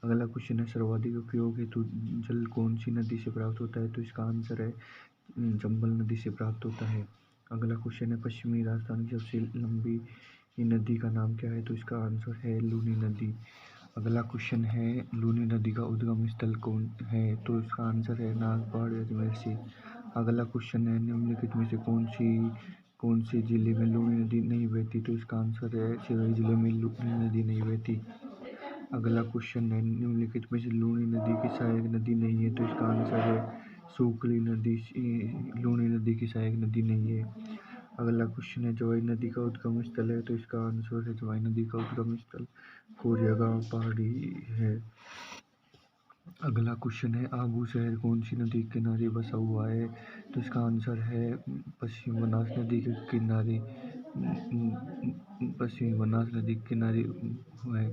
अगला क्वेश्चन है सर्वाधिक उपयोग हेतु जल कौन सी नदी से प्राप्त होता है? तो इसका आंसर है चंबल नदी से प्राप्त होता है। अगला क्वेश्चन है पश्चिमी राजस्थान की सबसे लंबी नदी का नाम क्या है? तो इसका आंसर है लूनी नदी। अगला क्वेश्चन है लूनी नदी का उद्गम स्थल कौन है? तो इसका आंसर है नागपाड़ अजमेर से। अगला क्वेश्चन है निम्नलिखित में से कौन से जिले में लूनी नदी नहीं बहती? तो इसका आंसर है सिरोही जिले में लूनी नदी नहीं बहती। अगला क्वेश्चन है निम्नलिखित में से लूनी नदी की सहायक नदी नहीं है? तो इसका आंसर है सूकली नदी। लूनी नदी की सहायक नदी नहीं है। अगला क्वेश्चन है जवाई नदी का उद्गम स्थल है? तो इसका आंसर है जवाई नदी का उद्गम स्थल कोरिया गांव पहाड़ी है। अगला क्वेश्चन है आबू शहर कौन सी नदी के किनारे बसा हुआ है? तो इसका आंसर है पश्चिमी बनास नदी के किनारे है।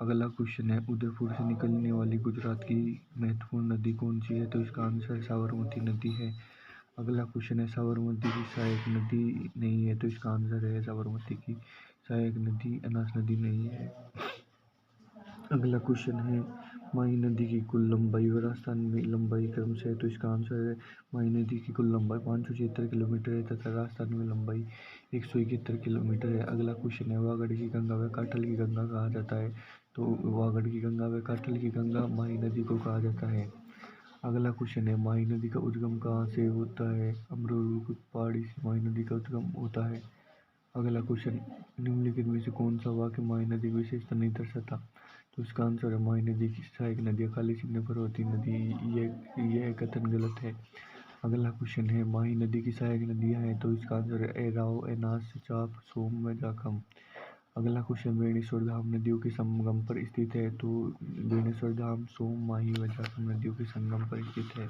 अगला क्वेश्चन है उदयपुर से निकलने वाली गुजरात की महत्वपूर्ण नदी कौन सी है? तो इसका आंसर साबरमती नदी है। अगला क्वेश्चन है साबरमती की सहायक नदी नहीं है? तो इसका आंसर है साबरमती की सहायक नदी अनास नदी नहीं है। अगला क्वेश्चन है माही नदी की कुल लंबाई व राजस्थान में लंबाई क्रम से है? तो इसका आंसर है माही नदी की कुल लंबाई 576 किलोमीटर है तथा राजस्थान में लंबाई 171 किलोमीटर है। अगला क्वेश्चन है वागड़ की गंगा व काठल की गंगा कहा जाता है? तो वागड़ की गंगा व काठल की गंगा माही नदी को कहा जाता है। अगला क्वेश्चन है माही नदी का उद्गम कहाँ से होता है? अमरूद पहाड़ी से माही नदी का उद्गम होता है। अगला क्वेश्चन निम्नलिखित में से कौन सा वाक्य माही नदी की विशेषता नहीं दर्शाता? तो इसका आंसर है माही नदी की सहायक नदियाँ काली सिंध पार्वती नदी। यह कथन गलत है। अगला क्वेश्चन है माही नदी की सहायक नदियां हैं, तो इसका आंसर है एराव, एनास, चाप, सोम व जाखम। अगला क्वेश्चन बेणेश्वर धाम नदियों के संगम पर स्थित है, तो बेणेश्वर धाम सोम, माही व जाखम नदियों के संगम पर स्थित है।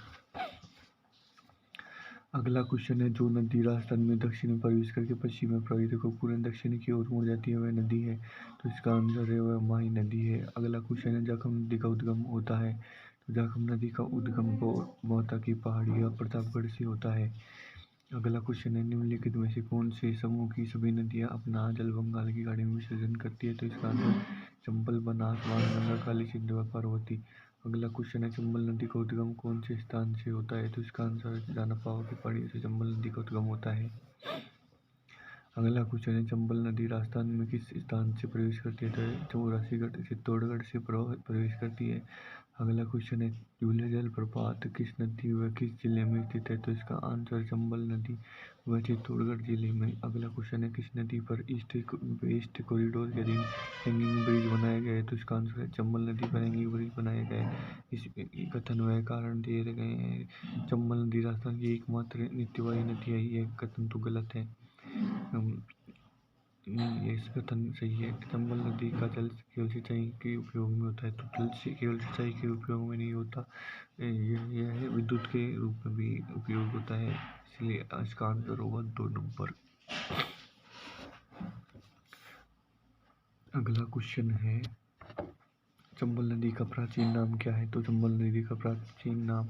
अगला क्वेश्चन है जो नदी राजस्थान में दक्षिण में प्रवेश करके पश्चिम में प्रवाहित होकर पूरे दक्षिण की ओर मुड़ जाती है वह नदी है, तो इसका आंसर है वह माही नदी है। अगला क्वेश्चन है जाखम नदी का उद्गम होता है, तो जाखम नदी का उद्गम मोहता की पहाड़ी या प्रतापगढ़ से होता है। अगला क्वेश्चन है निम्नलिखित में से कौन से समूह की सभी नदियां अपना जल बंगाल की खाड़ी में विसर्जन करती है, तो इसका आंसर चंबल, बनास, बाणगंगा, काली सिंधु व पार्वती। अगला क्वेश्चन है चंबल नदी का उद्गम कौन से स्थान से होता है, तो इसका आंसर जानापाव की पहाड़ी से चंबल नदी का उद्गम होता है। अगला क्वेश्चन है चंबल नदी राजस्थान में किस स्थान से प्रवेश करती है, तो चौरासीगढ़ चित्तौड़गढ़ से प्रवेश करती है। अगला क्वेश्चन है जूले जलप्रपात किस नदी व किस जिले में स्थित है, तो इसका आंसर चंबल नदी व चित्तौड़गढ़ जिले में। अगला क्वेश्चन है किस नदी पर ईस्ट वेस्ट कॉरिडोर के अधीन हैंगिंग ब्रिज बनाया गया है, तो इसका आंसर है चंबल नदी पर हैंगिंग ब्रिज बनाया गया है। इस कथन व कारण दिए गए हैं। चंबल नदी राजस्थान की एकमात्र नित्यवाही नदी है, ये कथन तो गलत है। ये कथन सही है। चंबल नदी का जल केवल सिंचाई के उपयोग में होता है, तो जल से केवल सिंचाई के उपयोग में नहीं होता, यह विद्युत के रूप में भी उपयोग होता है, इसलिए इसका आंसर होगा 2 नंबर। अगला क्वेश्चन है चंबल नदी का प्राचीन नाम क्या है, तो चंबल नदी का प्राचीन नाम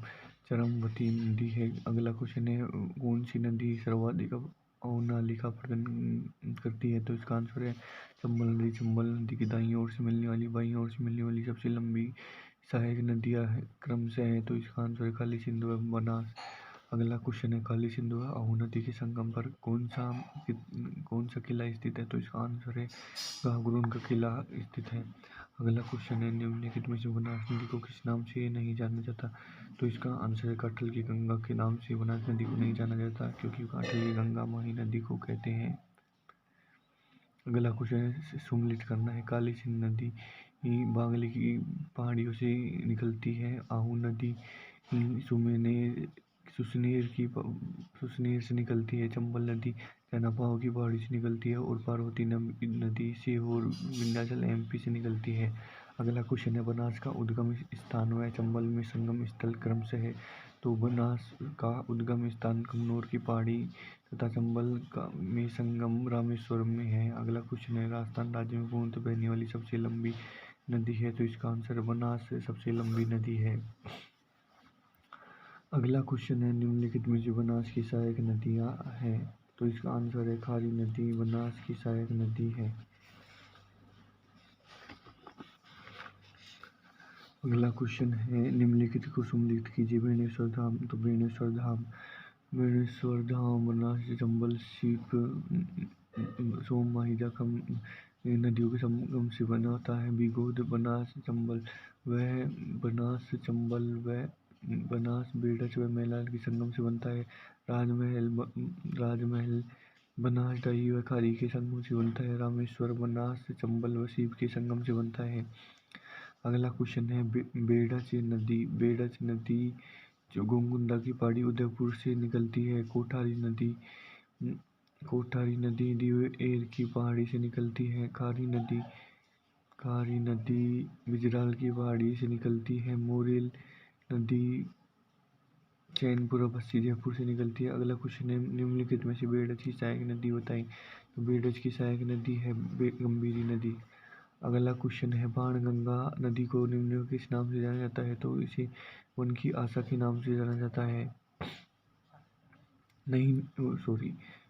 चरमवती नदी है। अगला क्वेश्चन है कौन सी नदी सर्वाधिक अवनालिका प्रदान करती है, तो इसका आंसर है चंबल नदी। चंबल नदी की दाईं ओर से मिलने वाली बाईं ओर से मिलने वाली सबसे लंबी सहायक नदियां क्रम से है, तो इसका आंसर है काली सिंधु व बनास। अगला क्वेश्चन है काली सिंधु व आहू नदी के संगम पर कौन सा किला स्थित है, तो इसका आंसर है गागरून का किला स्थित है। अगला क्वेश्चन है निम्नलिखित में से बनास नदी को किस नाम से नहीं जाना जाता, तो इसका आंसर है काठल की गंगा के नाम से बनास नदी को नहीं जाना जाता, क्योंकि काठल की गंगा माही नदी को कहते हैं। अगला क्वेश्चन है सुमेलित करना है। काली सिंधु नदी बागली की पहाड़ियों से निकलती है, आहू नदी सुसनेर से निकलती है, चंबल नदी जानापाव की पहाड़ी से निकलती है और पार्वती नदी सीहोर विंध्याचल एमपी से निकलती है। अगला क्वेश्चन है बनास का उद्गम स्थान व चंबल में संगम स्थल क्रम से है, तो बनास का उद्गम स्थान कन्नौर की पहाड़ी तथा चंबल में संगम रामेश्वरम में है। अगला क्वेश्चन है राजस्थान राज्य में पूर्णतः बहने वाली सबसे लंबी नदी है, तो इसका आंसर बनास सबसे लंबी नदी है। अगला क्वेश्चन है निम्नलिखित में से बनास की सहायक नदियां हैं, तो इसका आंसर है खारी नदी बनास की सहायक नदी है। अगला क्वेश्चन है निम्नलिखित को सुमेलित कीजिए। बेणेश्वर धाम, तो बेणेश्वर धाम बनास चंबल सीप सोम माही जाखम नदियों के संगम से बना होता है। बिगोद बनास चंबल वह बनास चंबल व बनास बेड़च व मेलाल के संगम से बनता है। राजमहल बनास डाई व खारी के संगम से बनता है। रामेश्वर बनास चंबल व सीप के संगम से बनता है। अगला क्वेश्चन है बेड़च नदी जो गोंगुंदा की पहाड़ी उदयपुर से निकलती है। कोठारी नदी दीवएर की पहाड़ी से निकलती है। खारी नदी बिजराल की पहाड़ी से निकलती है। मोरेल नदी चैनपुरा बस्सी जयपुर से निकलती है। अगला क्वेश्चन है निम्नलिखित में से बेड़च की सहायक नदी बताएं, तो बेड़च की सहायक नदी है गंभीरी नदी। अगला क्वेश्चन है बाणगंगा नदी को निम्न किस नाम से जाना जाता है, तो इसे वन की आशा के नाम से जाना जाता है।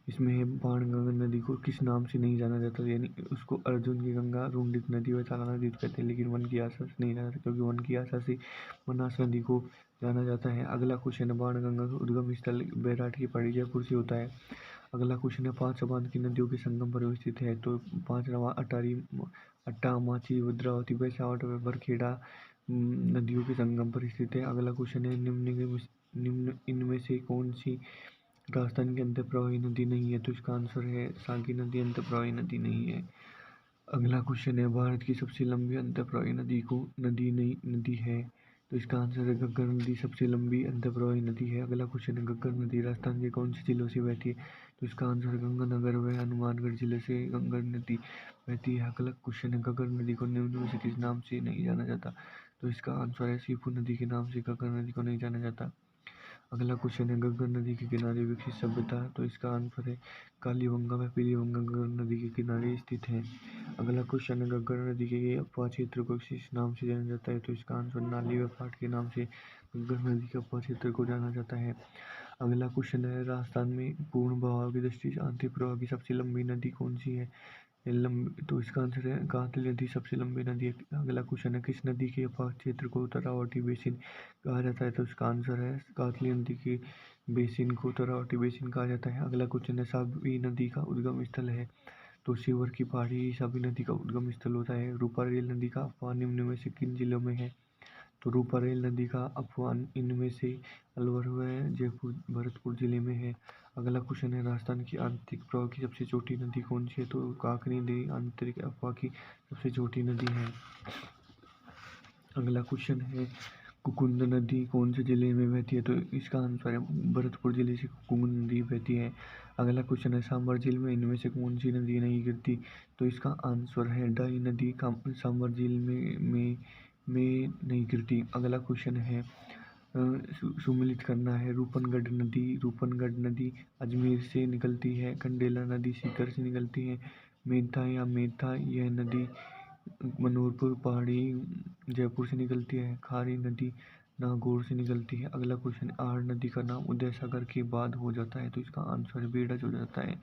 इसमें है बाणगंगा नदी को किस नाम से नहीं जाना जाता, यानी उसको अर्जुन की गंगा, रुंडित नदी व चाला नदी कहते हैं, लेकिन वन की आशा से नहीं जाना जाता, क्योंकि वन की आशा से बनास नदी को जाना जाता है। अगला क्वेश्चन है बाणगंगा का उद्गम स्थल बैराट की पहाड़ी जयपुर से होता है। अगला क्वेश्चन है 5 बांध की नदियों के संगम पर स्थित है, तो 5 अट्टा, माची, भद्रावती, बेसावट व बरखेड़ा नदियों के संगम पर स्थित है। अगला क्वेश्चन है निम्न इनमें से कौन सी राजस्थान की अंतर प्रवाही नदी नहीं है, तो इसका आंसर है सागी नदी अंतर प्रवाही नदी नहीं है। अगला क्वेश्चन है भारत की सबसे लंबी अंतर प्रवाही नदी है, तो इसका आंसर है घग्गर नदी सबसे लंबी अंतःप्रवाही नदी है। अगला क्वेश्चन है घग्गर नदी राजस्थान के कौन से जिलों से बहती है? तो इसका आंसर गंगानगर व हनुमानगढ़ जिले से घग्गर नदी बहती है। अगला क्वेश्चन है घग्गर नदी को निम्न में से किस नाम से नहीं जाना जाता? तो इसका आंसर है सीपू नदी के नाम से घग्गर नदी को नहीं जाना जाता। अगला क्वेश्चन है घग्गर नदी के किनारे विकसित सभ्यता। तो इसका आंसर है कालीबंगा व पीलीबंगा घग्गर नदी के किनारे स्थित है। अगला क्वेश्चन है घग्गर नदी के अपवाह क्षेत्र को किस नाम से जाना जाता है? तो इसका आंसर नाली व फाट के नाम से घग्गर नदी के अपवाह क्षेत्र को जाना जाता है। अगला क्वेश्चन है राजस्थान में पूर्ण बहाव की दृष्टि से आंतरिक प्रवाह की सबसे लंबी नदी कौन सी है? तो इसका आंसर है कातली नदी सबसे लंबी नदी है। अगला क्वेश्चन है किस नदी के अपवाह क्षेत्र को तरावटी बेसिन कहा जाता है? तो इसका आंसर है कातली नदी के बेसिन को तरावटी बेसिन कहा जाता है। अगला क्वेश्चन है साबी नदी का उद्गम स्थल है। तो शिवर की पहाड़ी साबी नदी का उद्गम स्थल होता है। रूपारेल नदी का अपवाह निम्न में से किन जिलों में है? तो रूपारेल नदी का अपवाह इनमें से अलवर व जयपुर भरतपुर जिले में है। अगला क्वेश्चन है राजस्थान की आंतरिक प्रवाह की सबसे छोटी नदी कौन सी है? तो काकनी नदी आंतरिक अफवाह की सबसे छोटी नदी है। अगला क्वेश्चन है कुकुंद नदी कौन से जिले में बहती है? तो इसका आंसर है भरतपुर जिले से कुकुंद नदी बहती है। अगला क्वेश्चन है सांबर झील में इनमें से कौन सी नदी नहीं गिरती? तो इसका आंसर है डाई नदी सांबर झील में नहीं गिरती। अगला क्वेश्चन है सुमिलित करना है। रूपनगढ़ नदी अजमेर से निकलती है। कंडेला नदी सीकर से निकलती है। मेधा यह नदी मनोहरपुर पहाड़ी जयपुर से निकलती है। खारी नदी नागौर से निकलती है। अगला क्वेश्चन आर नदी का नाम उदय सागर के बाद हो जाता है। तो इसका आंसर बेड़ज हो जाता है।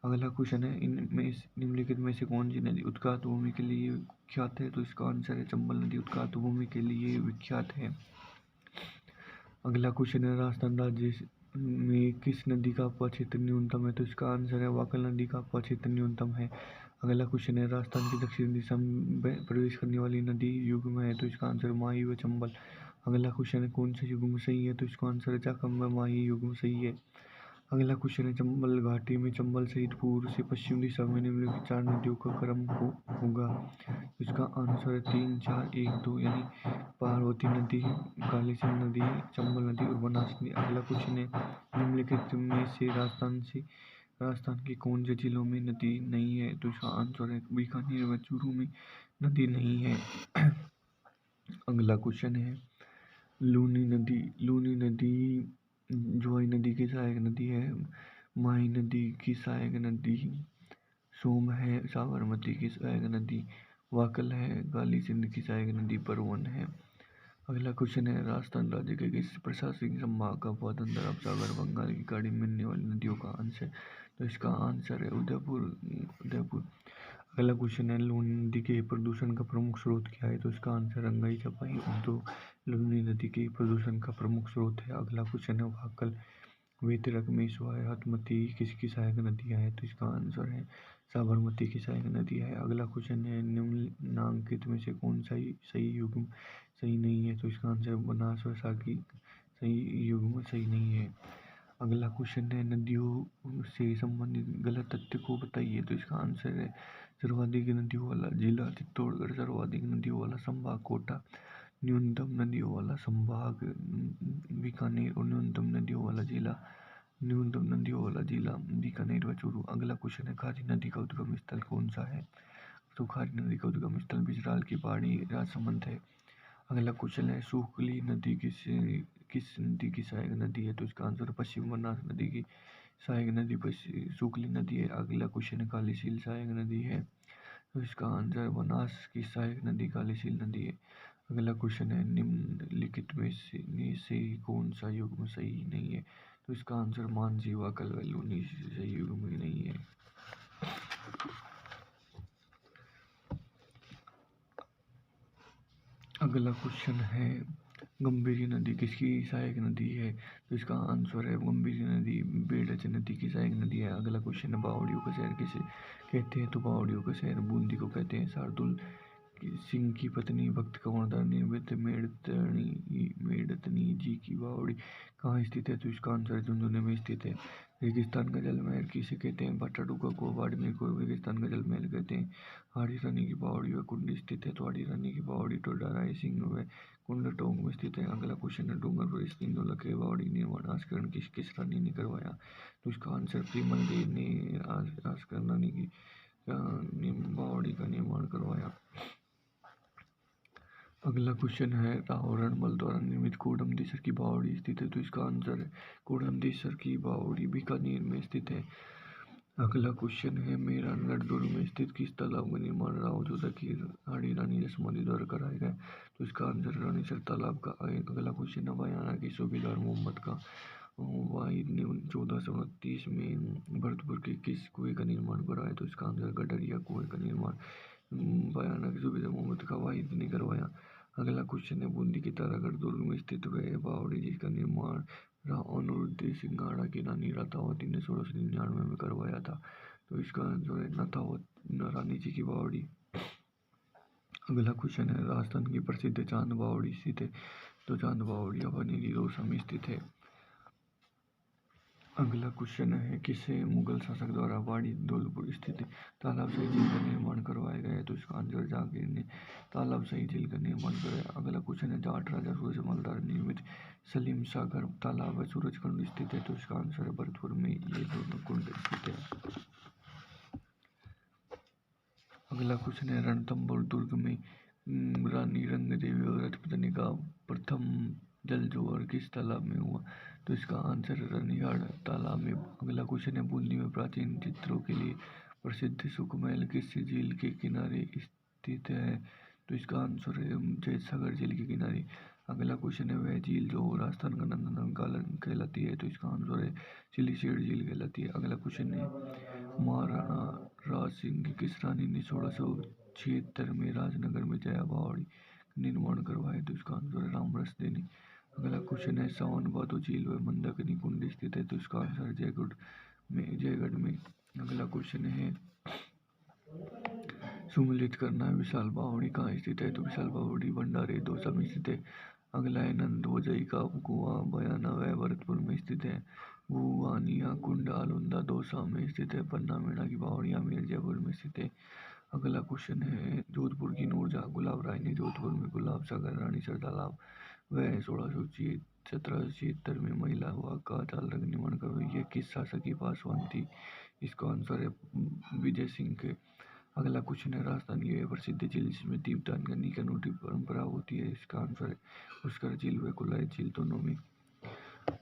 अगला क्वेश्चन है इनमें निम्नलिखित में से कौन सी नदी उत्कात भूमि के लिए विख्यात है? तो इसका आंसर है चंबल नदी उत्कात भूमि के लिए विख्यात है। अगला क्वेश्चन है राजस्थान राज्य में किस नदी का अपवाह क्षेत्र न्यूनतम है? तो इसका आंसर है वाकल नदी का अपवाह क्षेत्र न्यूनतम है। अगला क्वेश्चन है राजस्थान की दक्षिण दिशा में प्रवेश करने वाली नदी युग्म है। तो इसका आंसर माही व चंबल। अगला क्वेश्चन है कौन सा युग्म सही है? तो इसका आंसर है चाकम व माही युग्म सही है। अगला क्वेश्चन है चंबल घाटी में चंबल सहित पूर्व से पश्चिम दिशा में निम्नलिखित 4 नदियों का क्रम होगा। इसका आंसर है 3, 4, 1, 2 यानी पार्वती नदी, कालीसिंध नदी, चंबल नदी और बनास नदी। अगला क्वेश्चन है निम्नलिखित में से राजस्थान के कौन से जिलों में नदी नहीं है? तो इसका आंसर है बीकानेर व चूरू में नदी नहीं है। अगला क्वेश्चन है लूनी नदी ज्वाई नदी की सहायक नदी है। माही नदी की सहायक नदी सोम है। साबरमती की सहायक नदी वाकल है। काली सिंध की सहायक नदी परवन है। अगला क्वेश्चन है राजस्थान राज्य के किस प्रशासनिक संभाग का स्वतंत्र अरब सागर बंगाल की खाड़ी में मिलने वाली नदियों का अंश है? तो इसका आंसर है उदयपुर। अगला क्वेश्चन है लूनी नदी के प्रदूषण का प्रमुख स्रोत क्या है? तो इसका आंसर रंगाई छपाई उद्योग लूनी नदी के प्रदूषण का प्रमुख स्रोत है। अगला क्वेश्चन है वाकल वेतरक मेसवाय हथमती किसकी सहायक नदियाँ हैं? तो इसका आंसर है साबरमती की सहायक नदी है। अगला क्वेश्चन है निम्नलिखित में से कौन सा सही युग्म सही नहीं है? तो इसका आंसर बनास व साकी सही युग्म सही नहीं है। अगला क्वेश्चन है नदियों से संबंधित गलत तथ्य को बताइए। तो इसका आंसर है सर्वाधिक नदियों वाला जिला चित्तौड़गढ़, सर्वाधिक नदियों वाला संभाग कोटा, न्यूनतम नदियों वाला संभाग बीकानेर और न्यूनतम नदियों वाला जिला बीकानेर व चूरू। अगला क्वेश्चन है खारी नदी का उद्गम स्थल कौन सा है? तो खारी नदी का उद्गम स्थल बिजराल की पहाड़ी राजसमंद है। अगला क्वेश्चन है सूखली नदी किस नदी की सहायक नदी है? तो इसका आंसर पश्चिम बनास नदी की सहायक नदी सूखली नदी है। अगला क्वेश्चन है कालीसील सहायक नदी है। तो इसका आंसर बनास की सहायक नदी कालीसील नदी है। अगला क्वेश्चन है निम्नलिखित में से कौन सा युग्म सही नहीं है? तो इसका आंसर मानसी वाकल व लूनी सही युग्म नहीं है। अगला क्वेश्चन है गंभीरी नदी किसकी सहायक नदी है? तो इसका आंसर है गंभीरी नदी बेड़ज नदी की सहायक नदी है। अगला क्वेश्चन है बावड़ियों का शहर किसे कहते हैं? तो बावड़ियों का शहर बूंदी को कहते हैं। शार्दुल सिंह की पत्नी भक्त कंवरदार निर्मित मेड़तनी जी की बावड़ी कहाँ स्थित है? तो इसका आंसर झुंझुनू में स्थित है। रेगिस्तान का जल महल किसे कहते हैं? भट्टाडुगा को, बाड़मेर को रेगिस्तान का जल महल कहते हैं। हाड़ी रानी की बावड़ी व कुंड स्थित है? तो हाड़ी रानी की बावड़ी टोडा रायसिंह व कुंड टोंक में स्थित है। अगला क्वेश्चन है, डूंगरपुर स्थित इंदौला के बावड़ी निर्माण आस्करण किस रानी ने करवाया? तो इसका आंसर प्रीमल देव ने आस्करण रानी की बावड़ी का निर्माण करवाया। अगला क्वेश्चन है, राव रणबल द्वारा निर्मित कोडमदेसर की बावड़ी स्थित है? तो इसका आंसर है कोडमदेसर की बावड़ी बीकानेर में स्थित है। अगला क्वेश्चन है, मेहरानगढ़ दुर्ग में स्थित किस तालाब का निर्माण राव जोधा की हाड़ी रानी जसमती द्वारा कराया गया? तो इसका आंसर रानीसर तालाब का। अगला क्वेश्चन है, बयाना के सूबेदार मोहम्मद का वाहिद ने 1429 में भरतपुर के किस कुएं का निर्माण कराया? तो इसका आंसर गडरिया कुएं का निर्माण बयाना के सूबेदार मोहम्मद का वाहिद ने करवाया। अगला क्वेश्चन है, बूंदी के तारागढ़ दुर्ग में स्थित वह बावड़ी जिसका निर्माण अनुरुद्ध सिंघाड़ा की रानी नाथावती ने 1699 में करवाया था? तो इसका आंसर है रानी जी की बावड़ी। अगला क्वेश्चन है, राजस्थान की प्रसिद्ध चांद बावड़ी स्थित है? तो चांद बावड़ी बनेली रोसा में स्थित है। अगला क्वेश्चन है, किसे मुगल शासक द्वारा वाड़ी धौलपुर स्थित तालाब सही झील का निर्माण करवाया गया है? तो इसका आंसर जहांगीर ने तालाब सही झील का निर्माण कराया। अगला क्वेश्चन है, जाट राजा सूरजमल द्वारा निर्मित सलीम सागर तालाब व सूरजकुंड स्थित है? तो इसका आंसर है भरतपुर में ये दोनों कुंड स्थित है। अगला क्वेश्चन है, रणथंभौर दुर्ग में रानी रंगदेवी और रजपुतनी का प्रथम जल जोहर किस तालाब में हुआ? तो इसका आंसर रनिहाड़ तालाब में। अगला क्वेश्चन है, बूंदी में प्राचीन चित्रों के लिए प्रसिद्ध सुखमहल किस झील के किनारे स्थित है? तो इसका आंसर है जयसागर झील के किनारे। अगला क्वेश्चन है, वह झील जो राजस्थान का नंदनवन कहलाती है? तो इसका आंसर है सिलीसेठ झील कहलाती है। अगला क्वेश्चन है, महाराणा राज सिंह की किस रानी ने 1676 में राजनगर में जया बावड़ी निर्माण करवाया? तो इसका आंसर है रामरस देनी। अगला क्वेश्चन है, सावन भादो झील व मंदाकिनी कुंड स्थित है? तो इसका आंसर जयगढ़ में। अगला क्वेश्चन है, सुमिलित करना है, विशाल बावड़ी कहाँ स्थित है? तो विशाल बावड़ी भंडारे दौसा में स्थित है। अगला है, नंदोजई का कुआं बयाना व भरतपुर में स्थित है। भुवानिया कुंड आलुंदा दौसा में स्थित है। पन्ना मीणा की बावड़ियां मिर्जापुर में स्थित है। अगला क्वेश्चन है, जोधपुर की नूरजहां गुलाब राय ने जोधपुर में गुलाब सागर रानीसर तालाब व 1776 में महिला वाग का चाल निर्माण करवाई। यह किस शासक की पासवान थी? इसका आंसर है विजय सिंह के। अगला क्वेश्चन है, राजस्थान की वह प्रसिद्ध झील जिसमें दीपदान करने की अनूठी परंपरा होती है? इसका आंसर है पुष्कर झील व कुलाय झील दोनों में।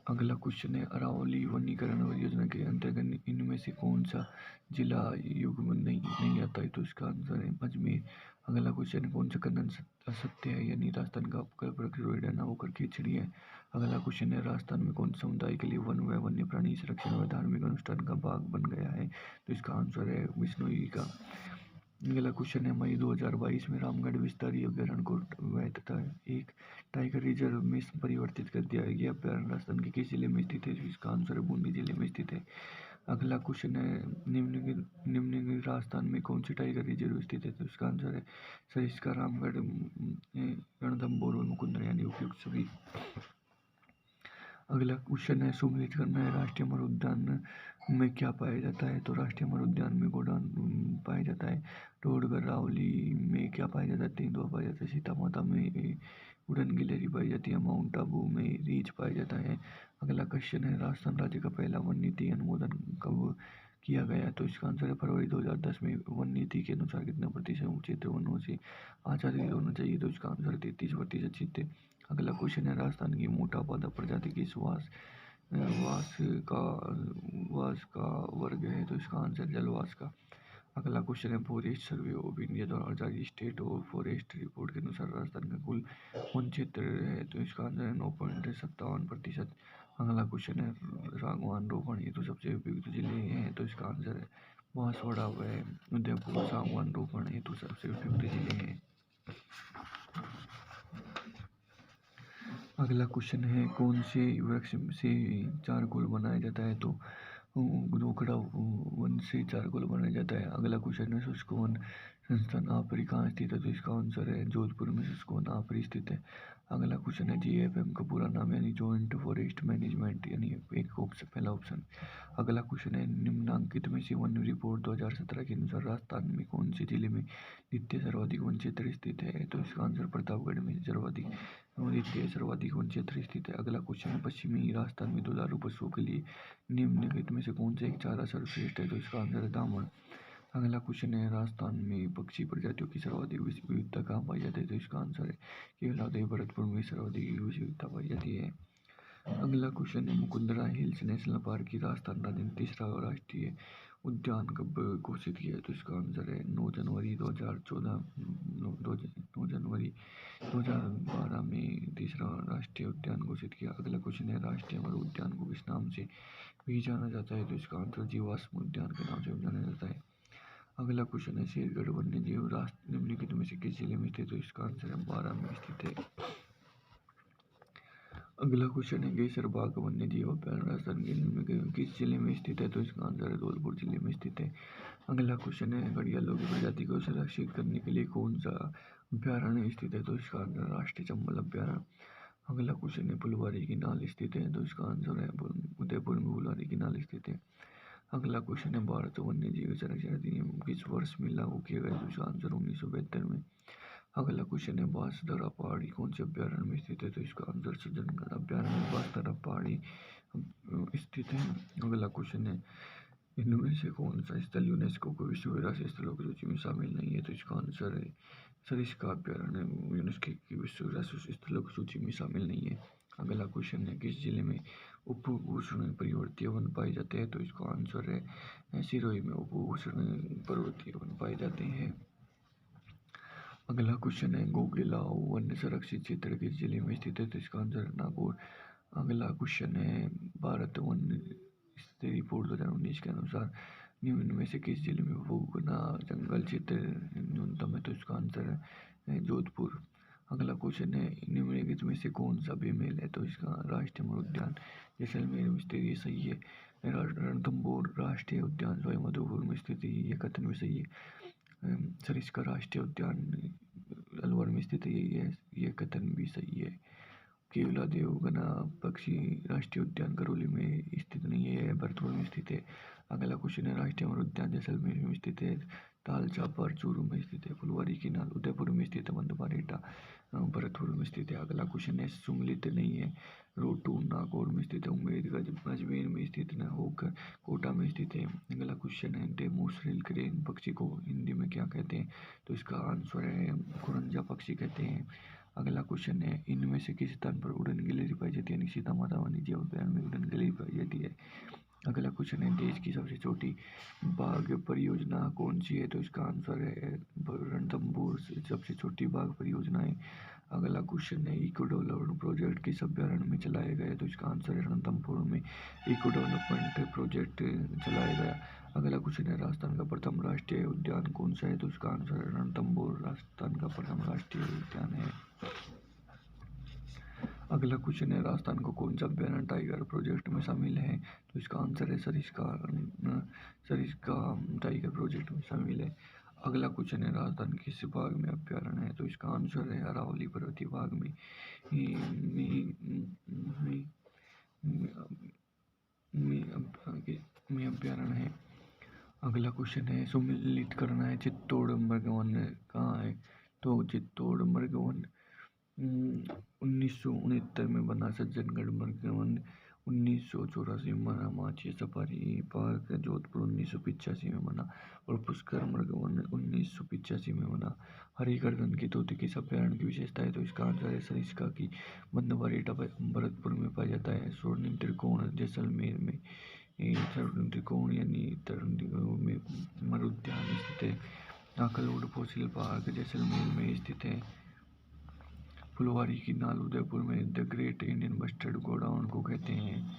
अगला क्वेश्चन है, अरावली वनीकरण योजना के अंतर्गत इनमें से कौन सा जिला युग्म नहीं आता है? तो इसका आंसर है अजमेर। अगला क्वेश्चन है, कौन सा खनन असत्य है यानी राजस्थान का कल्पवृक्ष रोइडा ना होकर खेचड़ी है? अगला क्वेश्चन है, राजस्थान में कौन समुदाय के लिए वन व वन्य प्राणी संरक्षण व धार्मिक अनुष्ठान का भाग बन गया है? तो इसका आंसर है विष्णुई का। अगला क्वेश्चन है, मई 2022 में रामगढ़ विस्तारीय अभ्यारण्य को तथा एक टाइगर रिजर्व में परिवर्तित कर दिया है। यह अभ्यारण्य राजस्थान के किस जिले में स्थित है? इसका आंसर है बूंदी जिले में स्थित है। अगला क्वेश्चन है, निम्नलिखित राजस्थान में कौन सी टाइगर रिजर्व स्थित है? तो इसका आंसर है सरिस्का, रामगढ़, रणथंभौर व मुकुंदरा यानी उपयुक्त सभी। अगला क्वेश्चन है, सुमिलित करना है, राष्ट्रीय अमर उद्यान में क्या पाया जाता है? तो राष्ट्रीय अमर उद्यान में गोडान पाया जाता है। टोडगढ़ रावली में क्या पाया जाता है? तेंदुआ पाया जाता है। सीता माता में उड़न गिलहरी पाई जाती है। माउंट आबू में रीछ पाया जाता है। अगला क्वेश्चन है, राजस्थान राज्य का पहला वन नीति अनुमोदन कब किया गया? तो इसका आंसर है फरवरी 2010 में। वन नीति के अनुसार कितना प्रतिशत क्षेत्र वनों से आच्छादित होना चाहिए? तो इसका आंसर 33% क्षेत्र। अगला क्वेश्चन है, राजस्थान की मोटा पादप प्रजाति किस वास का वर्ग है? तो इसका आंसर जलवास का। अगला क्वेश्चन है, फॉरेस्ट सर्वे ऑफ इंडिया द्वारा जारी स्टेट ऑफ फॉरेस्ट रिपोर्ट के अनुसार राजस्थान का कुल वन क्षेत्र है? तो इसका आंसर है 9.57%। अगला क्वेश्चन है, सागवान रोपण हेतु सबसे उपयुक्त जिले हैं? तो इसका आंसर है बांसवाड़ा व उदयपुर सागवान रोपण हेतु सबसे उपयुक्त जिले हैं। अगला क्वेश्चन है, कौन से वृक्ष से चारकोल बनाया जाता है? तो दोखड़ा वन से चारकोल बनाया जाता है। अगला क्वेश्चन है, शुष्क वन संस्थान आपरी कहाँ स्थित है? तो इसका आंसर है जोधपुर में संस्थान आपरी स्थित है। अगला क्वेश्चन है जीएफएम का पूरा नाम यानी जॉइंट फॉरेस्ट मैनेजमेंट यानी एक ऑप्शन पहला ऑप्शन। अगला क्वेश्चन है निम्नांकित में से वन रिपोर्ट 2017 के अनुसार राजस्थान में कौन से जिले में द्वितीय सर्वाधिक वन क्षेत्र स्थित है? तो इसका आंसर प्रतापगढ़ में सर्वाधिक द्वितीय सर्वाधिक वन क्षेत्र स्थित है। अगला क्वेश्चन है पश्चिमी राजस्थान में दुधारू पशुओं के लिए निम्नलिखित में से कौन सा एक चारा सर्वश्रेष्ठ है? तो इसका आंसर है दामन। अगला क्वेश्चन है राजस्थान में पक्षी प्रजातियों की सर्वाधिक विविधता कहाँ पाई जाती है? तो इसका आंसर है केवलादेव भरतपुर में सर्वाधिक विविधता पाई जाती है। अगला क्वेश्चन है मुकुंदरा हिल्स नेशनल पार्क की राजस्थान राज्य में तीसरा राष्ट्रीय उद्यान कब घोषित किया है? तो इसका आंसर है 9 जनवरी 2014 9 जनवरी 2012 में तीसरा राष्ट्रीय उद्यान घोषित किया। अगला क्वेश्चन है राष्ट्रीय अमर उद्यान को किस नाम से भी जाना जाता है? तो इसका आंसर जीवाश्म उद्यान के नाम से जाना जाता है। अगला क्वेश्चन है शेरगढ़ वन्य जीव राष्ट्र निम्नलिखित में से किस जिले में स्थित है? तो इसका आंसर है बारां में स्थित है। अगला क्वेश्चन है केसर बाग वन्य जीव अभ्यारण्य राजस्थान के निम्न किस जिले में स्थित है? तो इसका आंसर है धौलपुर जिले में स्थित है। अगला क्वेश्चन है घड़ियालों की प्रजाति को संरक्षित करने के लिए कौन सा अभ्यारण्य स्थित है? तो इसका आंसर राष्ट्रीय चंबल अभ्यारण्य। अगला क्वेश्चन है फुलवारी की नाल स्थित है? तो इसका आंसर है उदयपुर में फुलवारी की नाल स्थित है। अगला क्वेश्चन है भारत वन्य जीव संरक्षण अधिनियम किस वर्ष में लागू किया गया? तो इसका आंसर 1972 में। अगला क्वेश्चन है बांसदरा पहाड़ी कौन से अभ्यारण्य में स्थित है? तो इसका आंसर सज्जनगढ़ अभ्यारण्य में बांसदरा पहाड़ी स्थित है। अगला क्वेश्चन है इनमें से कौन सा स्थल यूनेस्को को विश्व विरासत स्थलों की सूची में शामिल नहीं है? तो इसका आंसर है सरिस्का अभ्यारण्य यूनेस्को की विश्व विरासत स्थलों की सूची में शामिल नहीं है। अगला क्वेश्चन है किस जिले में उप उष्ण पर्वतीय वन पाए जाते हैं? तो इसका आंसर है सिरोही में उप उष्ण पर्वतीय वन पाए जाते हैं। अगला क्वेश्चन है गोगेलाव वन संरक्षित क्षेत्र किस जिले में स्थित है? तो इसका आंसर है नागौर। अगला क्वेश्चन है भारत वन स्थिति रिपोर्ट 2019 के अनुसार निम्न में से किस जिले में भूगना जंगल क्षेत्र न्यूनतम है? तो इसका आंसर है जोधपुर। अगला क्वेश्चन है निम्नलिखित में से कौन सा बेमेल है? तो इसका राष्ट्रीय अमर उद्यान जैसलमेर में स्थित ये सही है। रणथंभौर राष्ट्रीय उद्यान सवाईमाधोपुर में स्थित ये कथन भी सही है। सरिस्का राष्ट्रीय उद्यान अलवर में स्थित है ये कथन भी सही है। केवलादेव घना पक्षी राष्ट्रीय उद्यान करौली में स्थित नहीं है, भरतपुर में स्थित है। अगला क्वेश्चन है राष्ट्रीय अमर उद्यान जैसलमेर में स्थित है, तालचापर चूरू में स्थित है, फुलवारी की नाल उदयपुर में स्थित है, बंदपारेटा भरतपुर में स्थित है। अगला क्वेश्चन है सुमलित नहीं है, रोटू नागौर में स्थित है, उम्मेदगंज अजमेर में स्थित न होकर कोटा में स्थित है। अगला क्वेश्चन है डेमोसरिल क्रेन पक्षी को हिंदी में क्या कहते हैं? तो इसका आंसर है कुरंजा पक्षी कहते हैं। अगला क्वेश्चन है इनमें से किस स्थान पर उड़न गिलहरी पाई जाती है? यानी सीता माता वन्य जीव अभ्यारण्य में उड़न गिलहरी पाई जाती है। अगला क्वेश्चन है देश की सबसे छोटी बाघ परियोजना कौन सी है? तो इसका आंसर है रणथंभौर सबसे छोटी बाघ परियोजना है। अगला क्वेश्चन है इको डेवलपमेंट प्रोजेक्ट किस अभ्यारण्य में चलाया गया? तो इसका आंसर है रणथंभौर में इको डेवलपमेंट प्रोजेक्ट चलाया गया। अगला क्वेश्चन है राजस्थान का प्रथम राष्ट्रीय उद्यान कौन सा है? तो इसका आंसर है रणथंभौर राजस्थान का प्रथम राष्ट्रीय उद्यान है। अगला क्वेश्चन है राजस्थान को कौन सा अभ्यारण्य टाइगर प्रोजेक्ट में शामिल है? तो इसका आंसर है सरिस्का टाइगर प्रोजेक्ट में शामिल है। अगला क्वेश्चन है राजस्थान किस भाग में अभ्यारण्य है? तो इसका आंसर है अरावली पर्वतीय भाग में में अभ्यारण्य है। अगला क्वेश्चन है सुमिलित करना है चित्तौड़ मृग वन कहाँ है? तो चित्तौड़ मृग वन 1969 में बना, सज्जनगढ़ मृग वन 1984 में बना, माची सफारी पार्क जोधपुर 1985 में बना और पुष्कर मृग वन 1985 में बना। हरिगर्दन की तोते किस अभ्यारण्य की विशेषता है? तो इसका आंसर है सरिस्का की बंदपारेटा भरतपुर में पाया जाता है। स्वर्णिम त्रिकोण जैसलमेर में स्वर्णिम त्रिकोण यानी में मर उद्यान स्थित है। आकलवुड फॉसिल पार्क जैसलमेर में स्थित है। फुलवारी की नाल उदयपुर में the great Indian bustard godown को कहते हैं।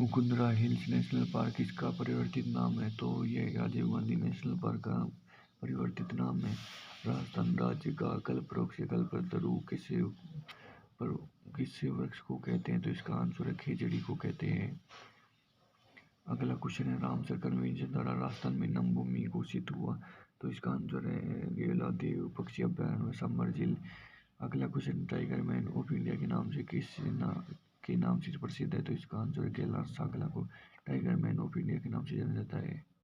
मुकुंदरा हिल्स नेशनल पार्क इसका परिवर्तित नाम है? तो यह राजीव गांधी नेशनल पार्क का परिवर्तित नाम है। राजस्थान राज्य का कल्पवृक्ष या कल्पतरु किस वृक्ष को कहते हैं? तो इसका आंसर है खेजड़ी को कहते हैं। अगला क्वेश्चन है रामसर कन्वेंशन द्वारा राजस्थान में नमभूमि घोषित हुआ तो इसका आंसर है गेलादेव पक्षी अभयारण्य समर झील। अगला question, tiger man of India के नाम से के नाम से प्रसिद्ध है? तो इसका आंसर है कैलाश सागला को टाइगर मैन ऑफ इंडिया के नाम से जाना जाता है।